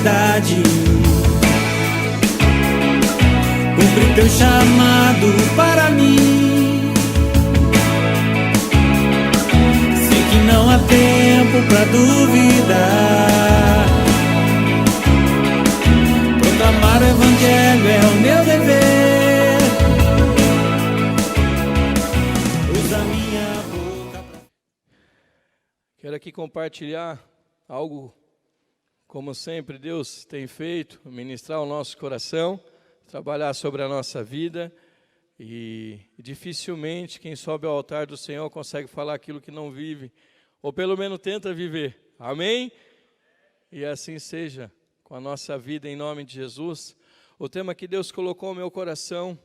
verdade. Cumpre teu chamado para mim. Sei que não há tempo pra duvidar. Proclamar o evangelho é o meu dever. Usa minha boca pra... Quero aqui compartilhar algo, como sempre Deus tem feito, ministrar o nosso coração, trabalhar sobre a nossa vida, e dificilmente quem sobe ao altar do Senhor consegue falar aquilo que não vive, ou pelo menos tenta viver. Amém? E assim seja com a nossa vida em nome de Jesus. O tema que Deus colocou no meu coração: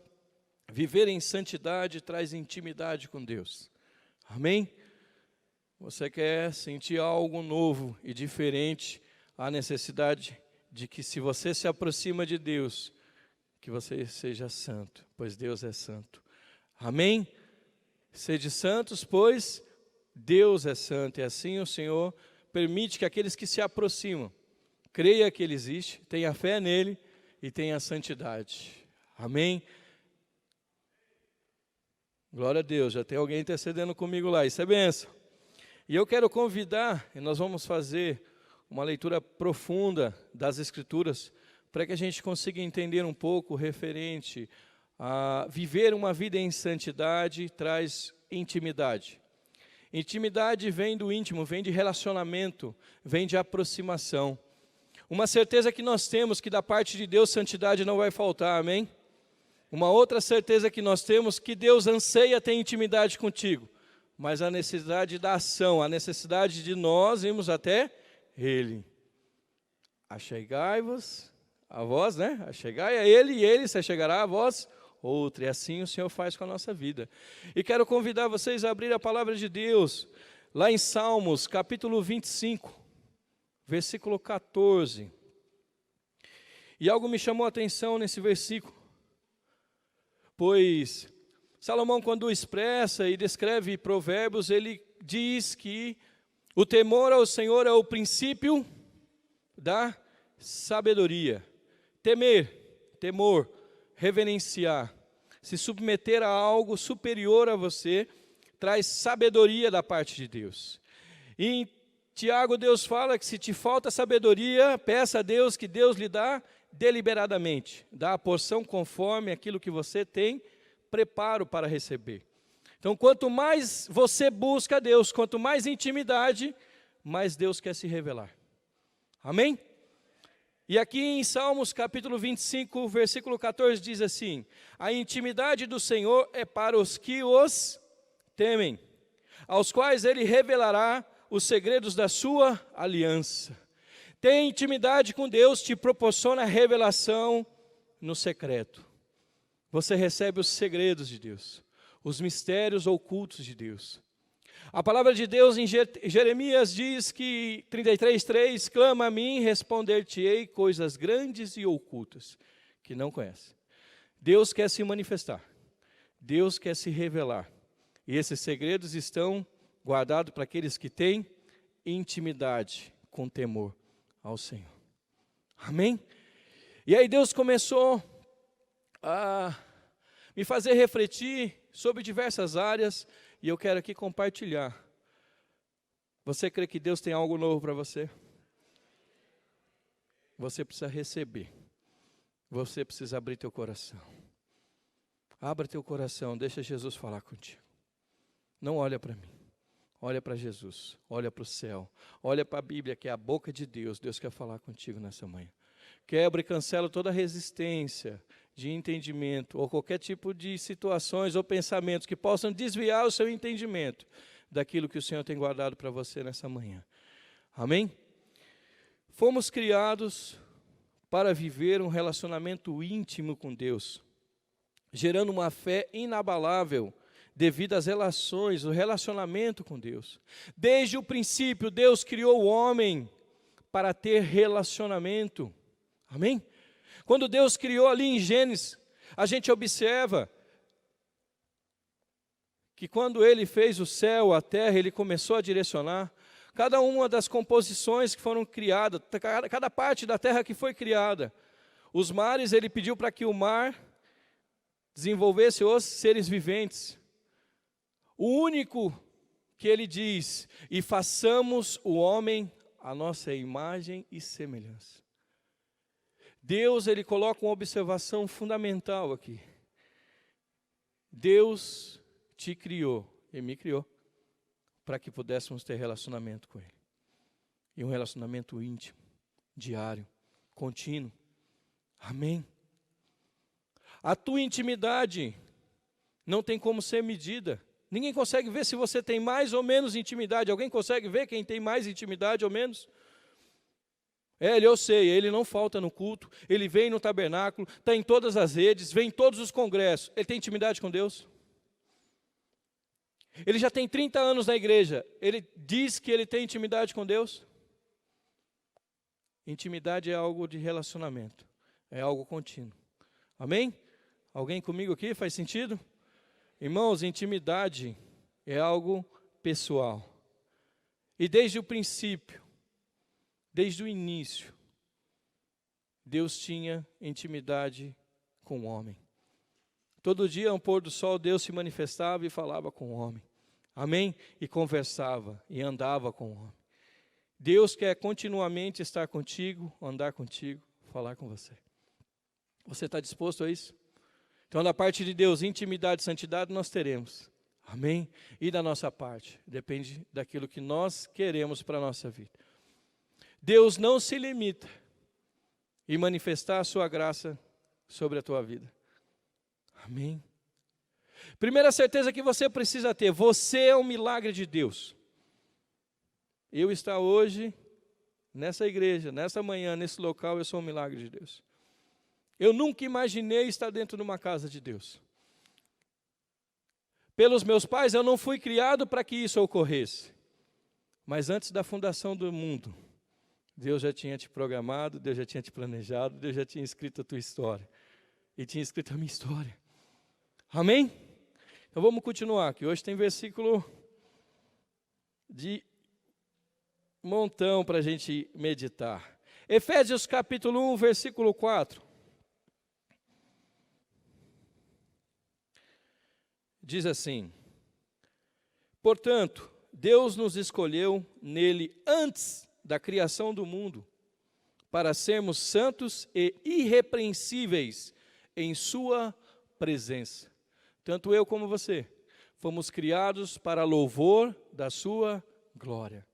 viver em santidade traz intimidade com Deus. Amém? Você quer sentir algo novo e diferente, há necessidade de que, se você se aproxima de Deus, que você seja santo, pois Deus é santo. Amém? Sede santos, pois Deus é santo. E assim o Senhor permite que aqueles que se aproximam, creia que Ele existe, tenha fé nele e tenha santidade. Amém? Glória a Deus, já tem alguém intercedendo comigo lá, isso é bênção. E eu quero convidar, e nós vamos fazer uma leitura profunda das Escrituras, para que a gente consiga entender um pouco referente a viver uma vida em santidade traz intimidade. Intimidade vem do íntimo, vem de relacionamento, vem de aproximação. Uma certeza que nós temos, que da parte de Deus santidade não vai faltar, amém? Uma outra certeza que nós temos, que Deus anseia ter intimidade contigo, mas a necessidade da ação, a necessidade de nós irmos até Ele. Achegai-vos a vós, né? Achegai a Ele, e Ele se achegará a vós outra. E assim o Senhor faz com a nossa vida. E quero convidar vocês a abrir a palavra de Deus, lá em Salmos, capítulo 25, versículo 14. E algo me chamou a atenção nesse versículo, pois Salomão, quando expressa e descreve Provérbios, ele diz que o temor ao Senhor é o princípio da sabedoria. Temer, temor, reverenciar, se submeter a algo superior a você, traz sabedoria da parte de Deus. E em Tiago, Deus fala que se te falta sabedoria, peça a Deus, que Deus lhe dá deliberadamente, dá a porção conforme aquilo que você tem preparo para receber. Então, quanto mais você busca a Deus, quanto mais intimidade, mais Deus quer se revelar. Amém? E aqui em Salmos capítulo 25, versículo 14, diz assim: a intimidade do Senhor é para os que os temem, aos quais Ele revelará os segredos da sua aliança. Ter intimidade com Deus te proporciona revelação no secreto. Você recebe os segredos de Deus, os mistérios ocultos de Deus. A palavra de Deus em Jeremias diz que 33:3, clama a mim, responder-te-ei coisas grandes e ocultas que não conhece. Deus quer se manifestar, Deus quer se revelar, e esses segredos estão guardados para aqueles que têm intimidade com temor ao Senhor. Amém? E aí Deus começou a me fazer refletir sobre diversas áreas, e eu quero aqui compartilhar. Você crê que Deus tem algo novo para você? Você precisa receber. Você precisa abrir teu coração. Abra teu coração, deixa Jesus falar contigo. Não olha para mim. Olha para Jesus, olha para o céu, olha para a Bíblia, que é a boca de Deus. Deus quer falar contigo nessa manhã. Quebra e cancela toda resistência de entendimento, ou qualquer tipo de situações ou pensamentos que possam desviar o seu entendimento daquilo que o Senhor tem guardado para você nessa manhã. Amém? Fomos criados para viver um relacionamento íntimo com Deus, gerando uma fé inabalável devido às relações, o relacionamento com Deus. Desde o princípio, Deus criou o homem para ter relacionamento. Amém? Quando Deus criou ali em Gênesis, a gente observa que quando Ele fez o céu, a terra, Ele começou a direcionar. cada uma das composições que foram criadas, cada parte da terra que foi criada. Os mares, ele pediu para que o mar desenvolvesse os seres viventes. O único que ele diz, e façamos o homem a nossa imagem e semelhança. Deus, ele coloca uma observação fundamental aqui. Deus te criou e me criou para que pudéssemos ter relacionamento com Ele. E um relacionamento íntimo, diário, contínuo. Amém? A tua intimidade não tem como ser medida. Ninguém consegue ver se você tem mais ou menos intimidade. Alguém consegue ver quem tem mais intimidade ou menos? Eu sei, ele não falta no culto, ele vem no tabernáculo, está em todas as redes, vem em todos os congressos. Ele tem intimidade com Deus? Ele já tem 30 anos na igreja, ele diz que ele tem intimidade com Deus? Intimidade é algo de relacionamento, é algo contínuo. Amém? Alguém comigo aqui? Faz sentido? Irmãos, intimidade é algo pessoal. E desde o princípio, desde o início, Deus tinha intimidade com o homem. Todo dia, ao pôr do sol, Deus se manifestava e falava com o homem. Amém? E conversava e andava com o homem. Deus quer continuamente estar contigo, andar contigo, falar com você. Você está disposto a isso? Então, da parte de Deus, intimidade e santidade nós teremos. Amém? E da nossa parte, depende daquilo que nós queremos para a nossa vida. Deus não se limita em manifestar a sua graça sobre a tua vida. Amém? Primeira certeza que você precisa ter, você é um milagre de Deus. Eu estar hoje, nessa igreja, nessa manhã, nesse local, eu sou um milagre de Deus. Eu nunca imaginei estar dentro de uma casa de Deus. Pelos meus pais, eu não fui criado para que isso ocorresse. Mas antes da fundação do mundo, Deus já tinha te programado, Deus já tinha te planejado, Deus já tinha escrito a tua história. E tinha escrito a minha história. Amém? Então vamos continuar, que hoje tem versículo de montão para a gente meditar. Efésios capítulo 1, versículo 4. Diz assim: portanto, Deus nos escolheu nele antes da criação do mundo, para sermos santos e irrepreensíveis em sua presença. Tanto eu como você, fomos criados para louvor da sua glória.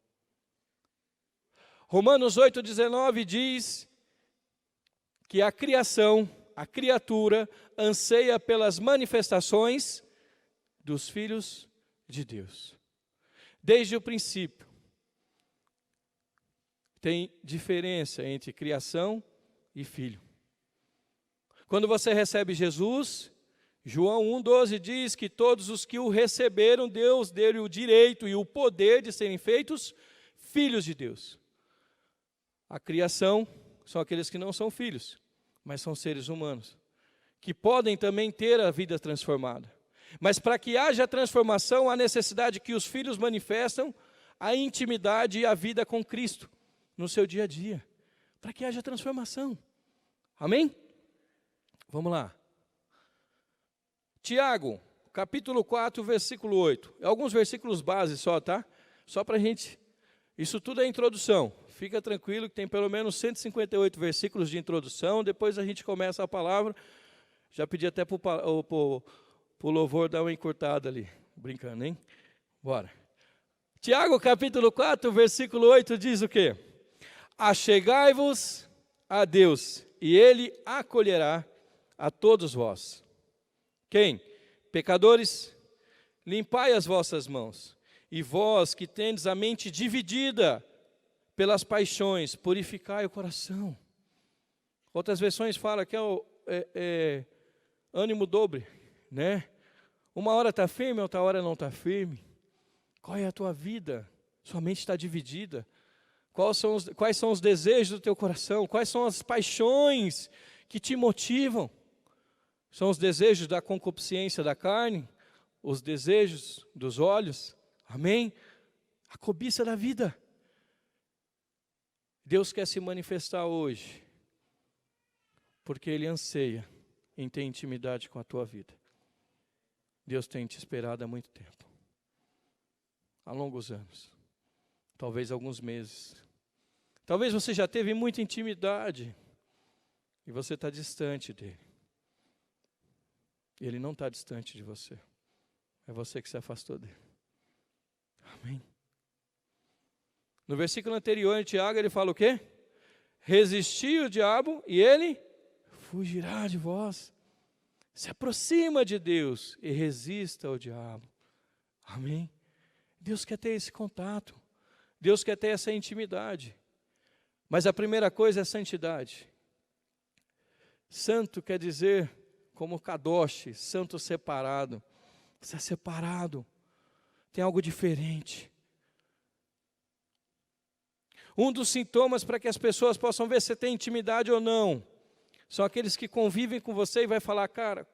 Romanos 8,19 diz que a criação, a criatura, anseia pelas manifestações dos filhos de Deus. Desde o princípio, tem diferença entre criação e filho. Quando você recebe Jesus, João 1,12 diz que todos os que o receberam, Deus deu o direito e o poder de serem feitos filhos de Deus. A criação são aqueles que não são filhos, mas são seres humanos, que podem também ter a vida transformada. Mas para que haja transformação, há necessidade que os filhos manifestam a intimidade e a vida com Cristo no seu dia a dia, para que haja transformação. Amém? Vamos lá. Tiago, capítulo 4, versículo 8. Alguns versículos base só, tá? Só para a gente... Isso tudo é introdução. Fica tranquilo que tem pelo menos 158 versículos de introdução. Depois a gente começa a palavra. Já pedi até para o louvor dar uma encurtada ali. Brincando, hein? Bora. Tiago, capítulo 4, versículo 8 diz o quê? Achegai-vos a Deus, e Ele acolherá a todos vós. Quem? Pecadores, limpai as vossas mãos. E vós que tendes a mente dividida pelas paixões, purificai o coração. Outras versões falam que é ânimo dobre, né? Uma hora está firme, outra hora não está firme. Qual é a tua vida? Sua mente está dividida. Quais são os desejos do teu coração? Quais são as paixões que te motivam? São os desejos da concupiscência da carne? Os desejos dos olhos? Amém? A cobiça da vida. Deus quer se manifestar hoje, porque Ele anseia em ter intimidade com a tua vida. Deus tem te esperado há muito tempo, há longos anos, talvez alguns meses. Talvez você já teve muita intimidade e você está distante dEle. Ele não está distante de você, é você que se afastou dEle. Amém? No versículo anterior, em Tiago, ele fala o quê? Resisti o diabo e ele fugirá de vós. Se aproxima de Deus e resista ao diabo. Amém? Deus quer ter esse contato. Deus quer ter essa intimidade. Mas a primeira coisa é santidade. Santo quer dizer, como kadosh, santo separado. Você é separado. Tem algo diferente. Um dos sintomas para que as pessoas possam ver se tem intimidade ou não, são aqueles que convivem com você e vai falar, cara,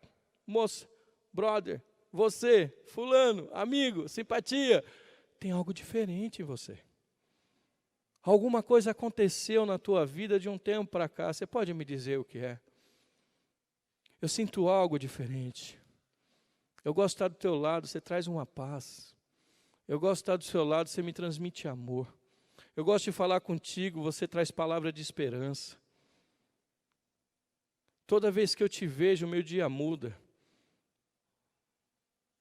moça, brother, você, fulano, amigo, simpatia, tem algo diferente em você. Alguma coisa aconteceu na tua vida de um tempo para cá, você pode me dizer o que é? Eu sinto algo diferente. Eu gosto de estar do teu lado, você traz uma paz. Eu gosto de estar do seu lado, você me transmite amor. Eu gosto de falar contigo, você traz palavra de esperança. Toda vez que eu te vejo, o meu dia muda.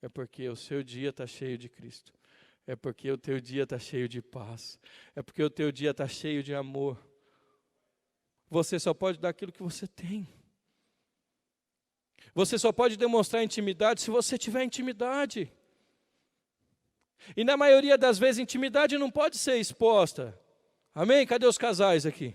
É porque o seu dia está cheio de Cristo. É porque o teu dia está cheio de paz. É porque o teu dia está cheio de amor. Você só pode dar aquilo que você tem. Você só pode demonstrar intimidade se você tiver intimidade. E na maioria das vezes, intimidade não pode ser exposta. Amém? Cadê os casais aqui?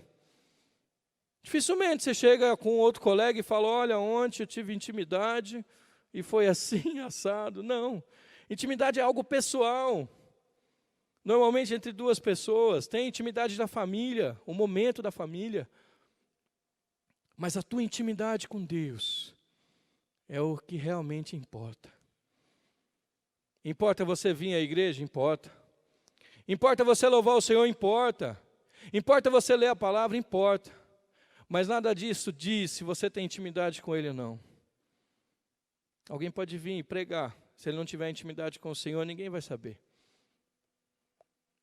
Dificilmente você chega com outro colega e fala, olha, ontem eu tive intimidade e foi assim, assado. Não. Intimidade é algo pessoal. Normalmente entre duas pessoas. Tem intimidade da família, o momento da família. Mas a tua intimidade com Deus é o que realmente importa. Importa você vir à igreja? Importa. Importa você louvar o Senhor? Importa. Importa você ler a palavra? Importa. Mas nada disso diz se você tem intimidade com Ele ou não. Alguém pode vir e pregar. Se ele não tiver intimidade com o Senhor, ninguém vai saber.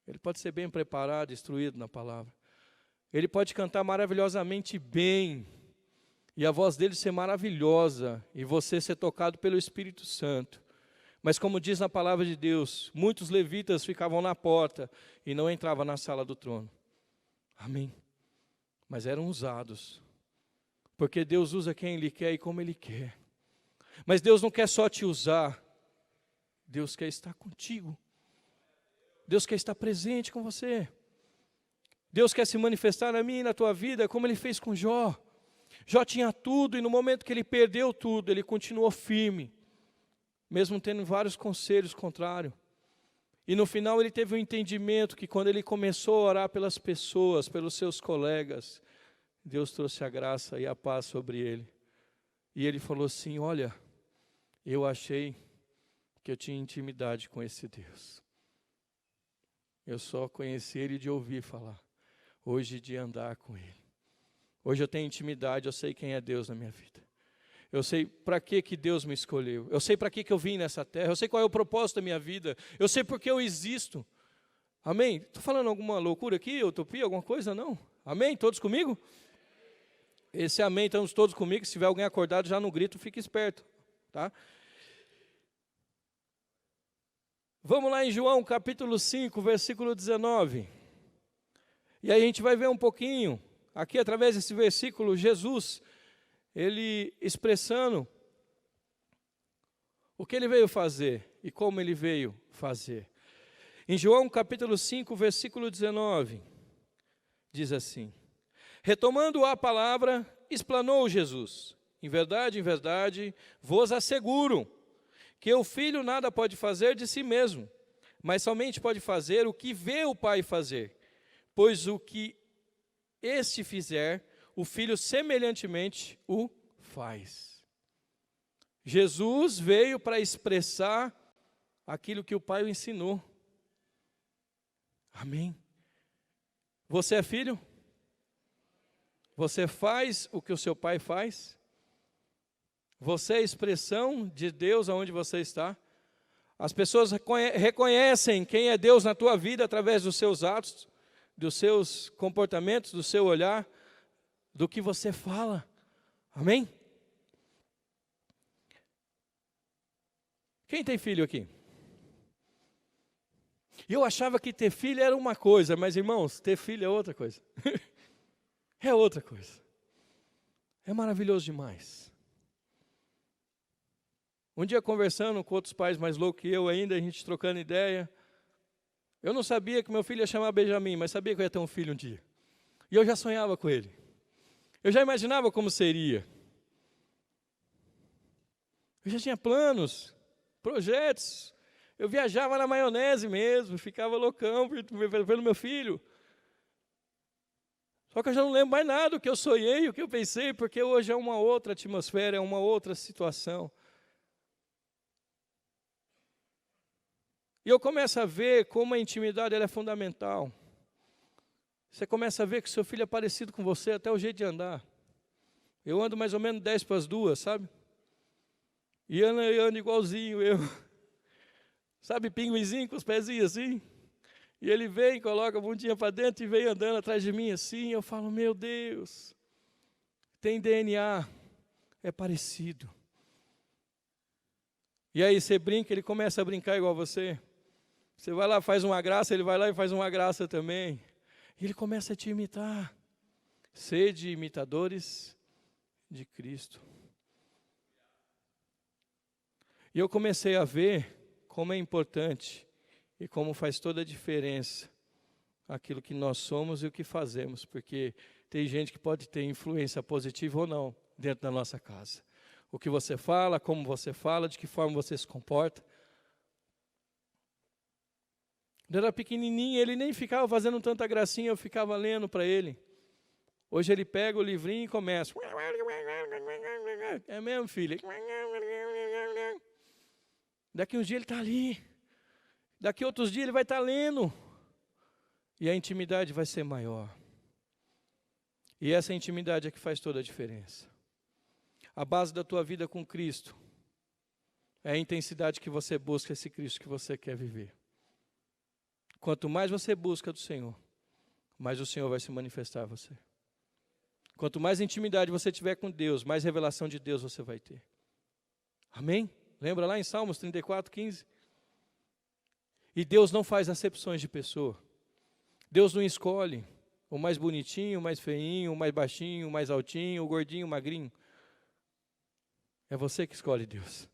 Ele pode ser bem preparado, instruído na palavra. Ele pode cantar maravilhosamente bem. E a voz dele ser maravilhosa. E você ser tocado pelo Espírito Santo. Mas como diz na palavra de Deus, muitos levitas ficavam na porta e não entravam na sala do trono. Amém? Mas eram usados. Porque Deus usa quem Ele quer e como Ele quer. Mas Deus não quer só te usar. Deus quer estar contigo. Deus quer estar presente com você. Deus quer se manifestar na minha e na tua vida, como Ele fez com Jó. Jó tinha tudo e no momento que ele perdeu tudo, ele continuou firme. Mesmo tendo vários conselhos contrários. E no final ele teve um entendimento que quando ele começou a orar pelas pessoas, pelos seus colegas, Deus trouxe a graça e a paz sobre ele. E ele falou assim, olha, eu achei que eu tinha intimidade com esse Deus. Eu só conheci Ele de ouvir falar. Hoje de andar com Ele. Hoje eu tenho intimidade, eu sei quem é Deus na minha vida. Eu sei para que Deus me escolheu. Eu sei para que eu vim nessa terra. Eu sei qual é o propósito da minha vida. Eu sei por que eu existo. Amém? Estou falando alguma loucura aqui, utopia, alguma coisa? Não. Amém? Todos comigo? Esse amém, estamos todos comigo. Se tiver alguém acordado, já no grito, fique esperto. Tá? Vamos lá em João capítulo 5, versículo 19. E aí a gente vai ver um pouquinho, aqui através desse versículo, Jesus, ele expressando o que ele veio fazer e como ele veio fazer. Em João capítulo 5, versículo 19, diz assim: retomando a palavra, explanou Jesus: em verdade, vos asseguro, que o Filho nada pode fazer de si mesmo, mas somente pode fazer o que vê o Pai fazer, pois o que este fizer, o Filho semelhantemente o faz. Jesus veio para expressar aquilo que o Pai o ensinou. Amém? Você é filho? Você faz o que o seu pai faz? Você é a expressão de Deus aonde você está? As pessoas reconhecem quem é Deus na tua vida através dos seus atos, dos seus comportamentos, do seu olhar, do que você fala. Amém? Quem tem filho aqui? Eu achava que ter filho era uma coisa, mas irmãos, ter filho é outra coisa. É outra coisa. É maravilhoso demais. Um dia conversando com outros pais mais loucos que eu ainda, a gente trocando ideia, eu não sabia que meu filho ia chamar Benjamin, mas sabia que eu ia ter um filho um dia. E eu já sonhava com ele. Eu já imaginava como seria. Eu já tinha planos, projetos. Eu viajava na maionese mesmo, ficava loucão pelo meu filho. Só que eu já não lembro mais nada do que eu sonhei, o que eu pensei, porque hoje é uma outra atmosfera, é uma outra situação. E eu começo a ver como a intimidade ela é fundamental. Você começa a ver que o seu filho é parecido com você, até o jeito de andar. Eu ando mais ou menos 10 para as 2, sabe? E ando igualzinho eu. Sabe, pinguinzinho com os pezinhos assim? E ele vem, coloca a bundinha para dentro e vem andando atrás de mim assim. Eu falo, meu Deus, tem DNA, é parecido. E aí você brinca, ele começa a brincar igual você. Você vai lá, faz uma graça, ele vai lá e faz uma graça também. E ele começa a te imitar. Sede imitadores de Cristo. E eu comecei a ver como é importante e como faz toda a diferença aquilo que nós somos e o que fazemos, porque tem gente que pode ter influência positiva ou não dentro da nossa casa. O que você fala, como você fala, de que forma você se comporta. Quando eu era pequenininho, ele nem ficava fazendo tanta gracinha, eu ficava lendo para ele. Hoje ele pega o livrinho e começa. É mesmo, filho? Daqui uns dias ele está ali. Daqui outros dias ele vai estar lendo. E a intimidade vai ser maior. E essa intimidade é que faz toda a diferença. A base da tua vida com Cristo é a intensidade que você busca esse Cristo que você quer viver. Quanto mais você busca do Senhor, mais o Senhor vai se manifestar a você. Quanto mais intimidade você tiver com Deus, mais revelação de Deus você vai ter. Amém? Lembra lá em Salmos 34:15? E Deus não faz acepções de pessoa. Deus não escolhe o mais bonitinho, o mais feinho, o mais baixinho, o mais altinho, o gordinho, o magrinho. É você que escolhe Deus.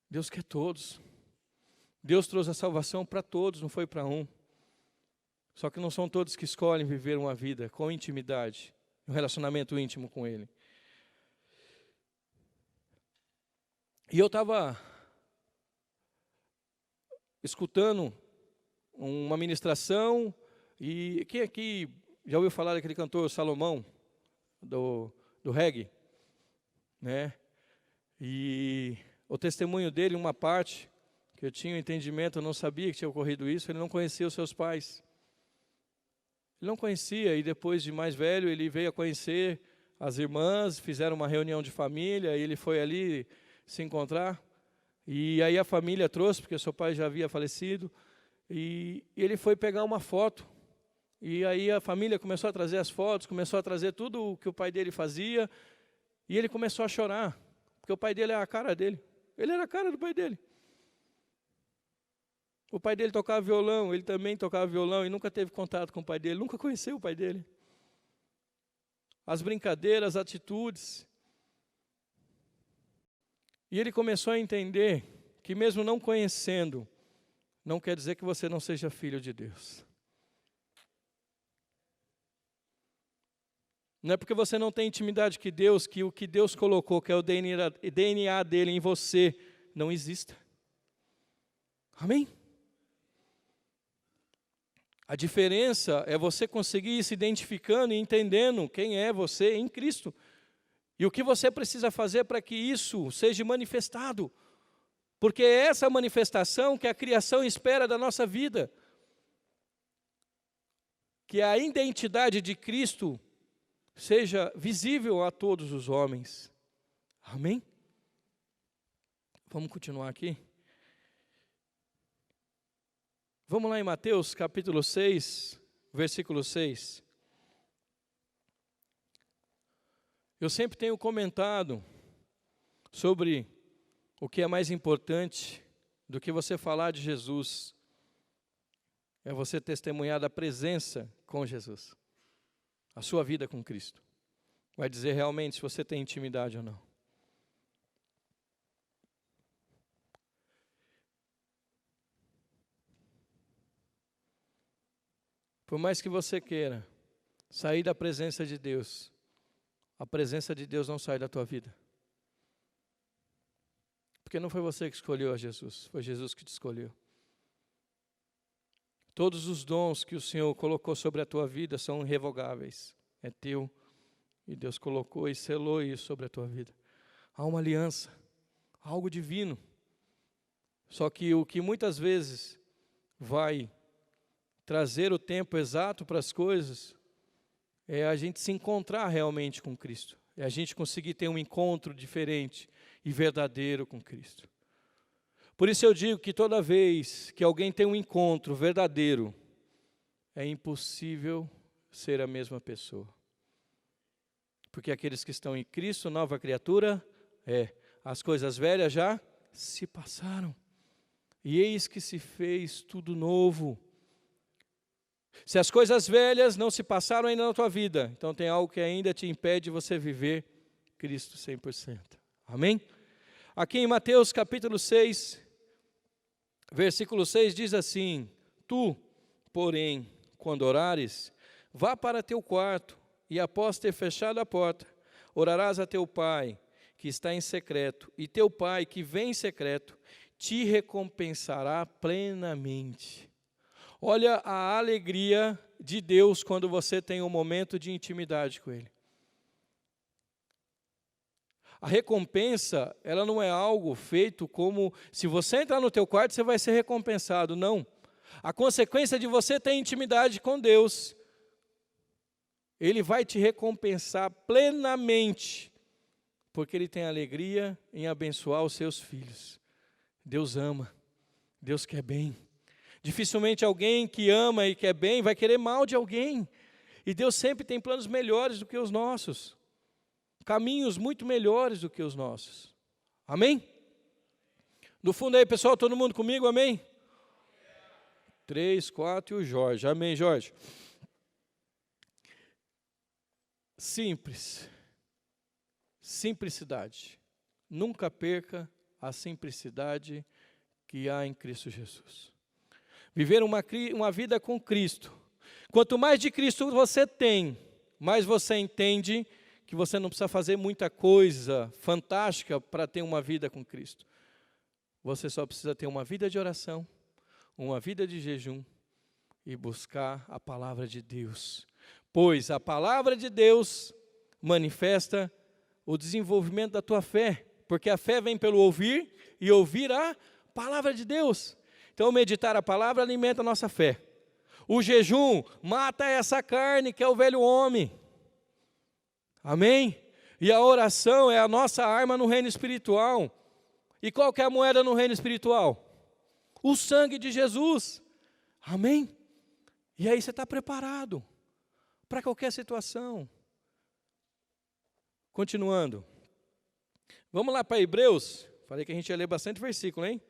Deus quer todos. Deus trouxe a salvação para todos, não foi para um. Só que não são todos que escolhem viver uma vida com intimidade, um relacionamento íntimo com Ele. E eu estava escutando uma ministração, e quem aqui já ouviu falar daquele cantor Salomão, do reggae? Né? E o testemunho dele, uma parte, que eu tinha um entendimento, eu não sabia que tinha ocorrido isso, ele não conhecia os seus pais. Ele não conhecia, e depois de mais velho, ele veio a conhecer as irmãs, fizeram uma reunião de família, e ele foi ali se encontrar, e aí a família trouxe, porque seu pai já havia falecido, e ele foi pegar uma foto, e aí a família começou a trazer as fotos, começou a trazer tudo o que o pai dele fazia, e ele começou a chorar, porque o pai dele é a cara dele, ele era a cara do pai dele. O pai dele tocava violão, ele também tocava violão, e nunca teve contato com o pai dele, nunca conheceu o pai dele. As brincadeiras, as atitudes. E ele começou a entender que mesmo não conhecendo, não quer dizer que você não seja filho de Deus. Não é porque você não tem intimidade que Deus, que o que Deus colocou, que é o DNA dele em você, não exista. Amém? A diferença é você conseguir ir se identificando e entendendo quem é você em Cristo. E o que você precisa fazer para que isso seja manifestado. Porque é essa manifestação que a criação espera da nossa vida. Que a identidade de Cristo seja visível a todos os homens. Amém? Vamos continuar aqui? Vamos lá em Mateus capítulo 6, versículo 6. Eu sempre tenho comentado sobre o que é mais importante do que você falar de Jesus. É você testemunhar da presença com Jesus. A sua vida com Cristo. Vai dizer realmente se você tem intimidade ou não. Por mais que você queira sair da presença de Deus, a presença de Deus não sai da tua vida. Porque não foi você que escolheu a Jesus, foi Jesus que te escolheu. Todos os dons que o Senhor colocou sobre a tua vida são irrevogáveis. É teu. E Deus colocou e selou isso sobre a tua vida. Há uma aliança, algo divino. Só que o que muitas vezes vai trazer o tempo exato para as coisas é a gente se encontrar realmente com Cristo. É a gente conseguir ter um encontro diferente e verdadeiro com Cristo. Por isso eu digo que toda vez que alguém tem um encontro verdadeiro, é impossível ser a mesma pessoa. Porque aqueles que estão em Cristo, nova criatura, as coisas velhas já se passaram. E eis que se fez tudo novo. Se as coisas velhas não se passaram ainda na tua vida, então tem algo que ainda te impede de você viver Cristo 100%. Amém? Aqui em Mateus capítulo 6, versículo 6 diz assim: Tu, porém, quando orares, vá para teu quarto, e após ter fechado a porta, orarás a teu pai, que está em secreto, e teu pai, que vem em secreto, te recompensará plenamente. Olha a alegria de Deus quando você tem um momento de intimidade com Ele. A recompensa, ela não é algo feito como, se você entrar no teu quarto, você vai ser recompensado. Não. A consequência de você ter intimidade com Deus, Ele vai te recompensar plenamente, porque Ele tem alegria em abençoar os seus filhos. Deus ama, Deus quer bem. Dificilmente alguém que ama e quer bem vai querer mal de alguém. E Deus sempre tem planos melhores do que os nossos. Caminhos muito melhores do que os nossos. Amém? No fundo aí, pessoal, todo mundo comigo, amém? 3, 4 e o Jorge. Amém, Jorge? Simples. Simplicidade. Nunca perca a simplicidade que há em Cristo Jesus. Viver uma vida com Cristo. Quanto mais de Cristo você tem, mais você entende que você não precisa fazer muita coisa fantástica para ter uma vida com Cristo. Você só precisa ter uma vida de oração, uma vida de jejum e buscar a palavra de Deus. Pois a palavra de Deus manifesta o desenvolvimento da tua fé, porque a fé vem pelo ouvir e ouvir a palavra de Deus. Então, meditar a palavra alimenta a nossa fé. O jejum mata essa carne que é o velho homem. Amém? E a oração é a nossa arma no reino espiritual. E qual que é a moeda no reino espiritual? O sangue de Jesus. Amém? E aí você está preparado para qualquer situação. Continuando. Vamos lá para Hebreus. Falei que a gente ia ler bastante versículo, hein?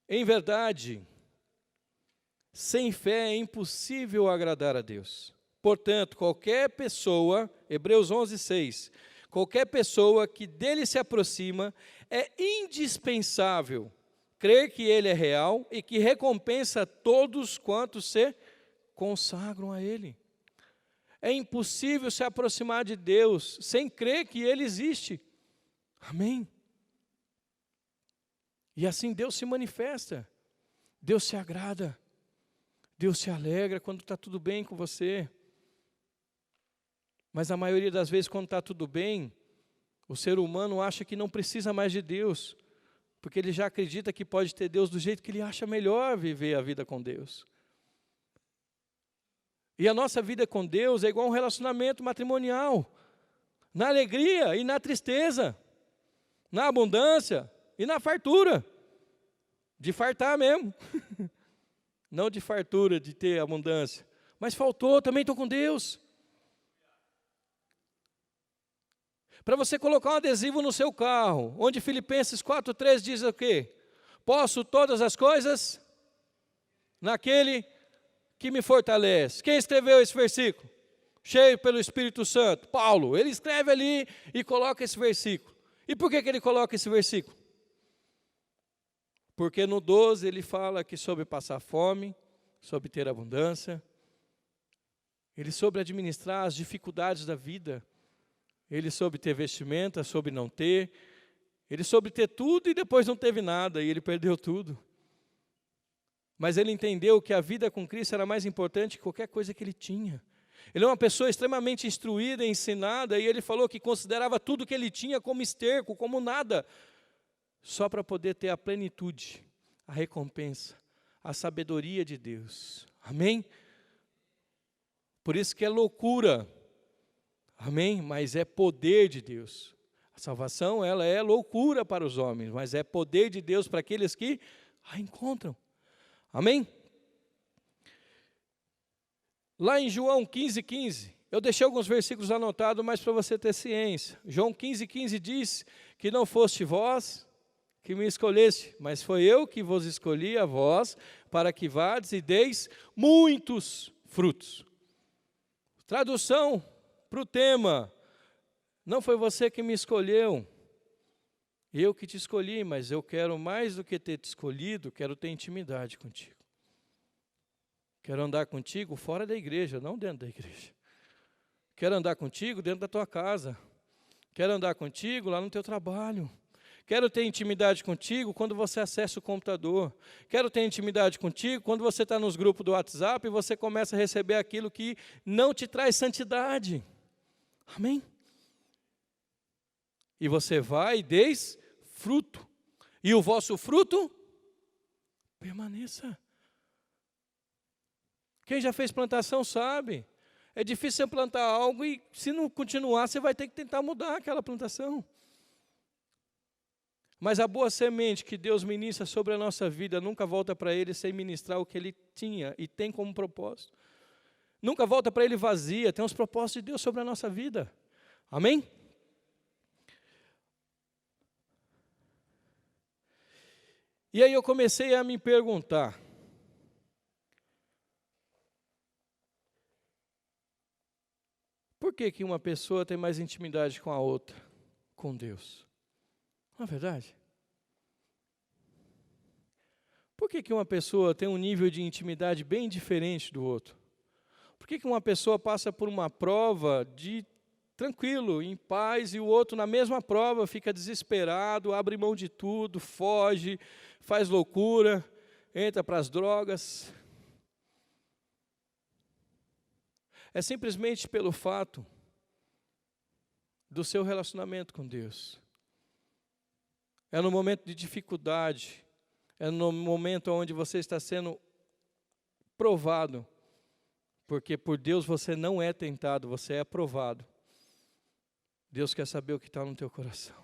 Em verdade, sem fé é impossível agradar a Deus. Portanto, qualquer pessoa, Hebreus 11, 6, qualquer pessoa que dele se aproxima, é indispensável crer que ele é real e que recompensa todos quantos se consagram a ele. É impossível se aproximar de Deus sem crer que Ele existe. Amém? E assim Deus se manifesta, Deus se agrada, Deus se alegra quando está tudo bem com você. Mas a maioria das vezes quando está tudo bem, o ser humano acha que não precisa mais de Deus, porque ele já acredita que pode ter Deus do jeito que ele acha melhor viver a vida com Deus. E a nossa vida com Deus é igual um relacionamento matrimonial. Na alegria e na tristeza. Na abundância e na fartura. De fartar mesmo. Não de fartura, de ter abundância. Mas faltou, também estou com Deus. Para você colocar um adesivo no seu carro, onde Filipenses 4,3 diz o quê? Posso todas as coisas naquele que me fortalece. Quem escreveu esse versículo? Cheio pelo Espírito Santo. Paulo, ele escreve ali e coloca esse versículo. E por que ele coloca esse versículo? Porque no 12 ele fala que sobre passar fome, sobre ter abundância, ele sobre administrar as dificuldades da vida, ele sobre ter vestimenta, sobre não ter, ele sobre ter tudo e depois não teve nada, e ele perdeu tudo. Mas ele entendeu que a vida com Cristo era mais importante que qualquer coisa que ele tinha. Ele é uma pessoa extremamente instruída, ensinada, e ele falou que considerava tudo que ele tinha como esterco, como nada, só para poder ter a plenitude, a recompensa, a sabedoria de Deus. Amém? Por isso que é loucura. Amém? Mas é poder de Deus. A salvação, ela é loucura para os homens, mas é poder de Deus para aqueles que a encontram. Amém? Lá em João 15,15, eu deixei alguns versículos anotados, mas para você ter ciência. João 15,15 diz que não foste vós que me escolheste, mas foi eu que vos escolhi a vós, para que vades e deis muitos frutos. Tradução para o tema, não foi você que me escolheu, eu que te escolhi, mas eu quero mais do que ter te escolhido, quero ter intimidade contigo. Quero andar contigo fora da igreja, não dentro da igreja. Quero andar contigo dentro da tua casa. Quero andar contigo lá no teu trabalho. Quero ter intimidade contigo quando você acessa o computador. Quero ter intimidade contigo quando você está nos grupos do WhatsApp e você começa a receber aquilo que não te traz santidade. Amém? E você vai e deis fruto. E o vosso fruto permaneça. Quem já fez plantação sabe. É difícil você plantar algo e se não continuar, você vai ter que tentar mudar aquela plantação. Mas a boa semente que Deus ministra sobre a nossa vida nunca volta para Ele sem ministrar o que Ele tinha e tem como propósito. Nunca volta para Ele vazia, tem os propósitos de Deus sobre a nossa vida. Amém? E aí eu comecei a me perguntar, por que que uma pessoa tem mais intimidade com a outra, com Deus? Não é verdade? Por que que uma pessoa tem um nível de intimidade bem diferente do outro? Por que que uma pessoa passa por uma prova de tranquilo, em paz, e o outro na mesma prova fica desesperado, abre mão de tudo, foge, faz loucura, entra para as drogas? É simplesmente pelo fato do seu relacionamento com Deus. É no momento de dificuldade, é no momento onde você está sendo provado, porque por Deus você não é tentado, você é provado. Deus quer saber o que está no teu coração.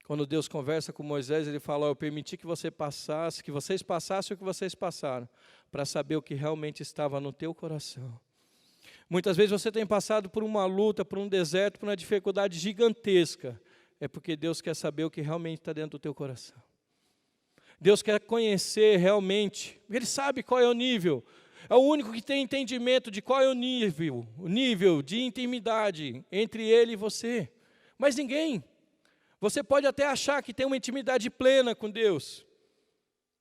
Quando Deus conversa com Moisés, Ele fala, eu permiti que você passasse, que vocês passassem o que vocês passaram, para saber o que realmente estava no teu coração. Muitas vezes você tem passado por uma luta, por um deserto, por uma dificuldade gigantesca. É porque Deus quer saber o que realmente está dentro do teu coração. Deus quer conhecer realmente, Ele sabe qual é o nível. É o único que tem entendimento de qual é o nível de intimidade entre Ele e você. Mas ninguém. Você pode até achar que tem uma intimidade plena com Deus.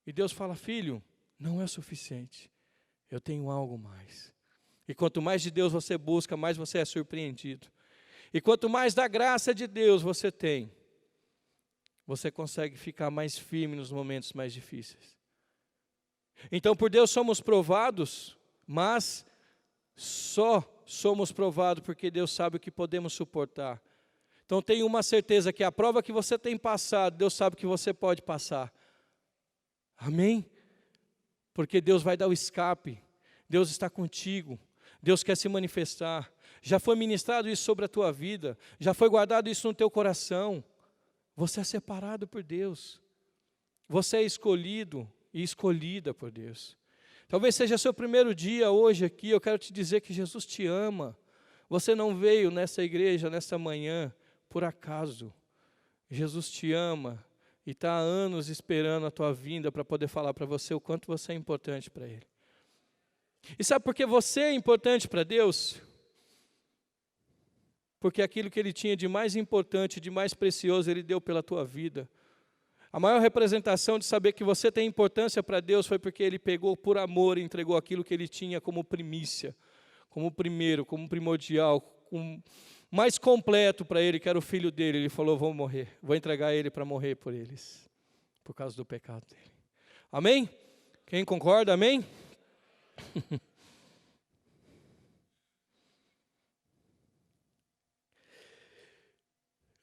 E Deus fala, filho, não é suficiente. Eu tenho algo mais. E quanto mais de Deus você busca, mais você é surpreendido. E quanto mais da graça de Deus você tem, você consegue ficar mais firme nos momentos mais difíceis. Então, por Deus somos provados, mas só somos provados porque Deus sabe o que podemos suportar. Então, tenha uma certeza que a prova que você tem passado, Deus sabe que você pode passar. Amém? Porque Deus vai dar o escape. Deus está contigo. Deus quer se manifestar. Já foi ministrado isso sobre a tua vida. Já foi guardado isso no teu coração. Você é separado por Deus. Você é escolhido e escolhida por Deus. Talvez seja seu primeiro dia hoje aqui. Eu quero te dizer que Jesus te ama. Você não veio nessa igreja, nessa manhã, por acaso. Jesus te ama e está há anos esperando a tua vinda para poder falar para você o quanto você é importante para Ele. E sabe por que você é importante para Deus? Porque aquilo que Ele tinha de mais importante, de mais precioso, Ele deu pela tua vida. A maior representação de saber que você tem importância para Deus foi porque Ele pegou por amor e entregou aquilo que Ele tinha como primícia, como primeiro, como primordial, como mais completo para Ele, que era o filho dele. Ele falou, vou morrer, vou entregar Ele para morrer por eles, por causa do pecado dele. Amém? Quem concorda, amém?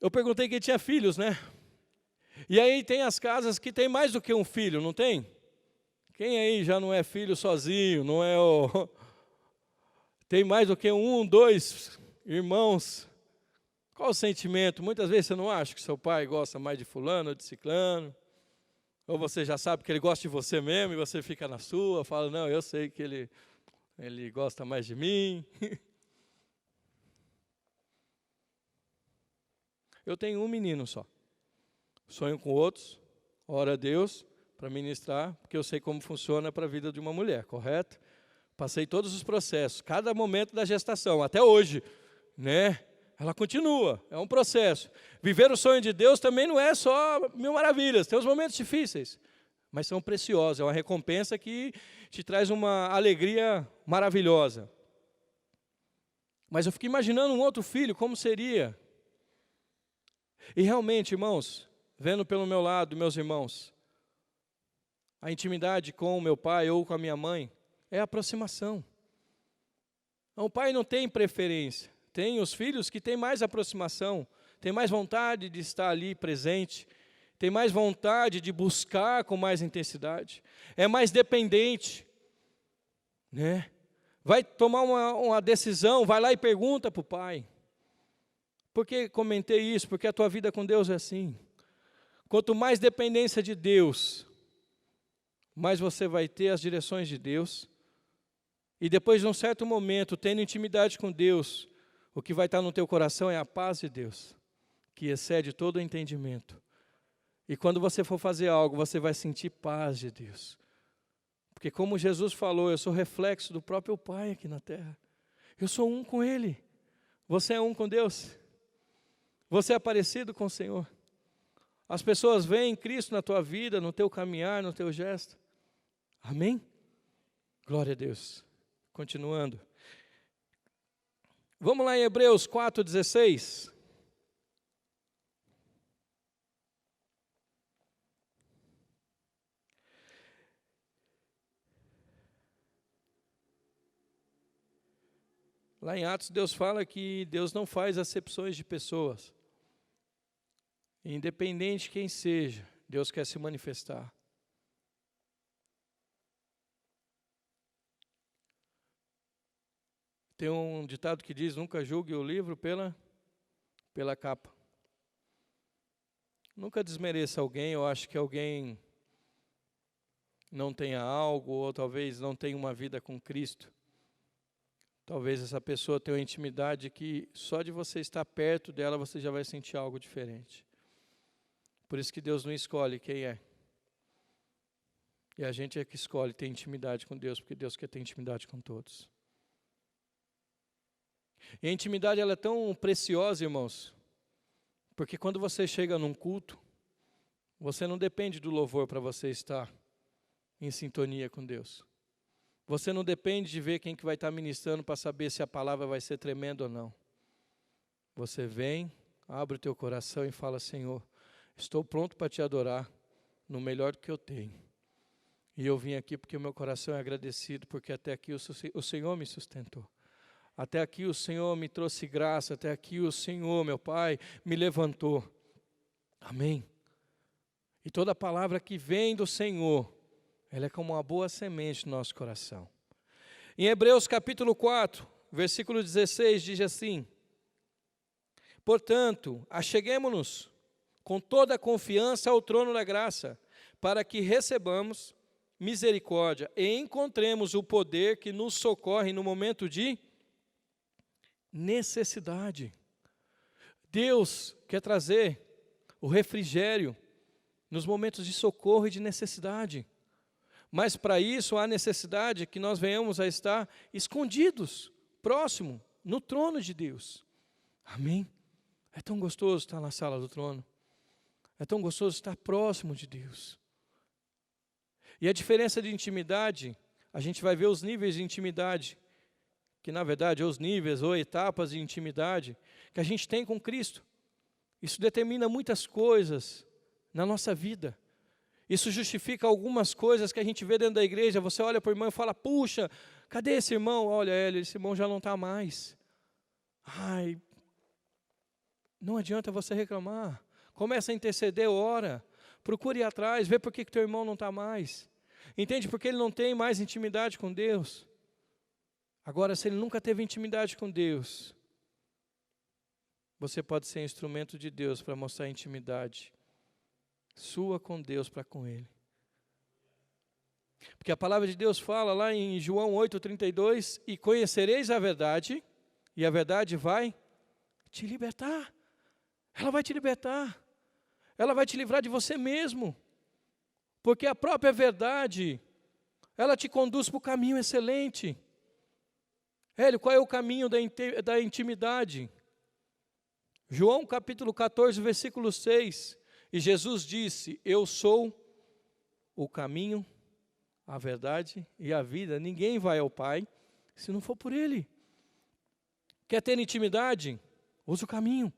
Eu perguntei quem tinha filhos, né? E aí tem as casas que tem mais do que um filho, não tem? Quem aí já não é filho sozinho, não é o... Tem mais do que um, dois irmãos. Qual o sentimento? Muitas vezes você não acha que seu pai gosta mais de fulano ou de ciclano, ou você já sabe que ele gosta de você mesmo e você fica na sua, fala, não, eu sei que ele gosta mais de mim. Eu tenho um menino só. Sonho com outros, oro a Deus para ministrar, porque eu sei como funciona para a vida de uma mulher, correto? Passei todos os processos, cada momento da gestação, até hoje, né? Ela continua, é um processo. Viver o sonho de Deus também não é só mil maravilhas, tem os momentos difíceis, mas são preciosos, é uma recompensa que te traz uma alegria maravilhosa. Mas eu fico imaginando um outro filho, como seria? E realmente, irmãos, vendo pelo meu lado, meus irmãos, a intimidade com o meu pai ou com a minha mãe é aproximação. O pai não tem preferência. Tem os filhos que têm mais aproximação, têm mais vontade de estar ali presente, tem mais vontade de buscar com mais intensidade, é mais dependente, né? Vai tomar uma decisão, vai lá e pergunta para o pai. Por que comentei isso? Porque a tua vida com Deus é assim. Quanto mais dependência de Deus, mais você vai ter as direções de Deus. E depois de um certo momento, tendo intimidade com Deus, o que vai estar no teu coração é a paz de Deus, que excede todo o entendimento. E quando você for fazer algo, você vai sentir paz de Deus. Porque como Jesus falou, eu sou reflexo do próprio Pai aqui na terra. Eu sou um com Ele. Você é um com Deus. Você é parecido com o Senhor. As pessoas veem Cristo na tua vida, no teu caminhar, no teu gesto. Amém? Glória a Deus. Continuando. Vamos lá em Hebreus 4,16. Lá em Atos, Deus fala que Deus não faz acepções de pessoas. Independente de quem seja, Deus quer se manifestar. Tem um ditado que diz, nunca julgue o livro pela capa. Nunca desmereça alguém, eu acho que alguém não tenha algo, ou talvez não tenha uma vida com Cristo. Talvez essa pessoa tenha uma intimidade que só de você estar perto dela, você já vai sentir algo diferente. Por isso que Deus não escolhe quem é. E a gente é que escolhe ter intimidade com Deus, porque Deus quer ter intimidade com todos. E a intimidade ela é tão preciosa, irmãos, porque quando você chega num culto, você não depende do louvor para você estar em sintonia com Deus. Você não depende de ver quem que vai estar ministrando para saber se a palavra vai ser tremenda ou não. Você vem, abre o teu coração e fala, Senhor, estou pronto para te adorar no melhor que eu tenho. E eu vim aqui porque o meu coração é agradecido, porque até aqui o Senhor me sustentou. Até aqui o Senhor me trouxe graça, até aqui o Senhor, meu Pai, me levantou. Amém? E toda palavra que vem do Senhor, ela é como uma boa semente no nosso coração. Em Hebreus capítulo 4, versículo 16, diz assim: portanto, acheguemo-nos com toda a confiança ao trono da graça, para que recebamos misericórdia e encontremos o poder que nos socorre no momento de necessidade. Deus quer trazer o refrigério nos momentos de socorro e de necessidade. Mas para isso há necessidade que nós venhamos a estar escondidos, próximo, no trono de Deus. Amém? É tão gostoso estar na sala do trono. É tão gostoso estar próximo de Deus. E a diferença de intimidade, a gente vai ver os níveis de intimidade, que na verdade é os níveis ou etapas de intimidade que a gente tem com Cristo. Isso determina muitas coisas na nossa vida. Isso justifica algumas coisas que a gente vê dentro da igreja. Você olha para o irmão e fala: puxa, cadê esse irmão? Olha ele, esse irmão já não está mais. Ai, não adianta você reclamar. Começa a interceder, ora. Procure ir atrás, vê por que teu irmão não está mais. Entende? Porque ele não tem mais intimidade com Deus. Agora, se ele nunca teve intimidade com Deus, você pode ser instrumento de Deus para mostrar a intimidade sua com Deus para com Ele. Porque a palavra de Deus fala lá em João 8,32, e conhecereis a verdade, e a verdade vai te libertar. Ela vai te libertar. Ela vai te livrar de você mesmo. Porque a própria verdade, ela te conduz para o caminho excelente. Hélio, qual é o caminho da intimidade? João capítulo 14, versículo 6. E Jesus disse: eu sou o caminho, a verdade e a vida. Ninguém vai ao Pai se não for por Ele. Quer ter intimidade? Usa o caminho.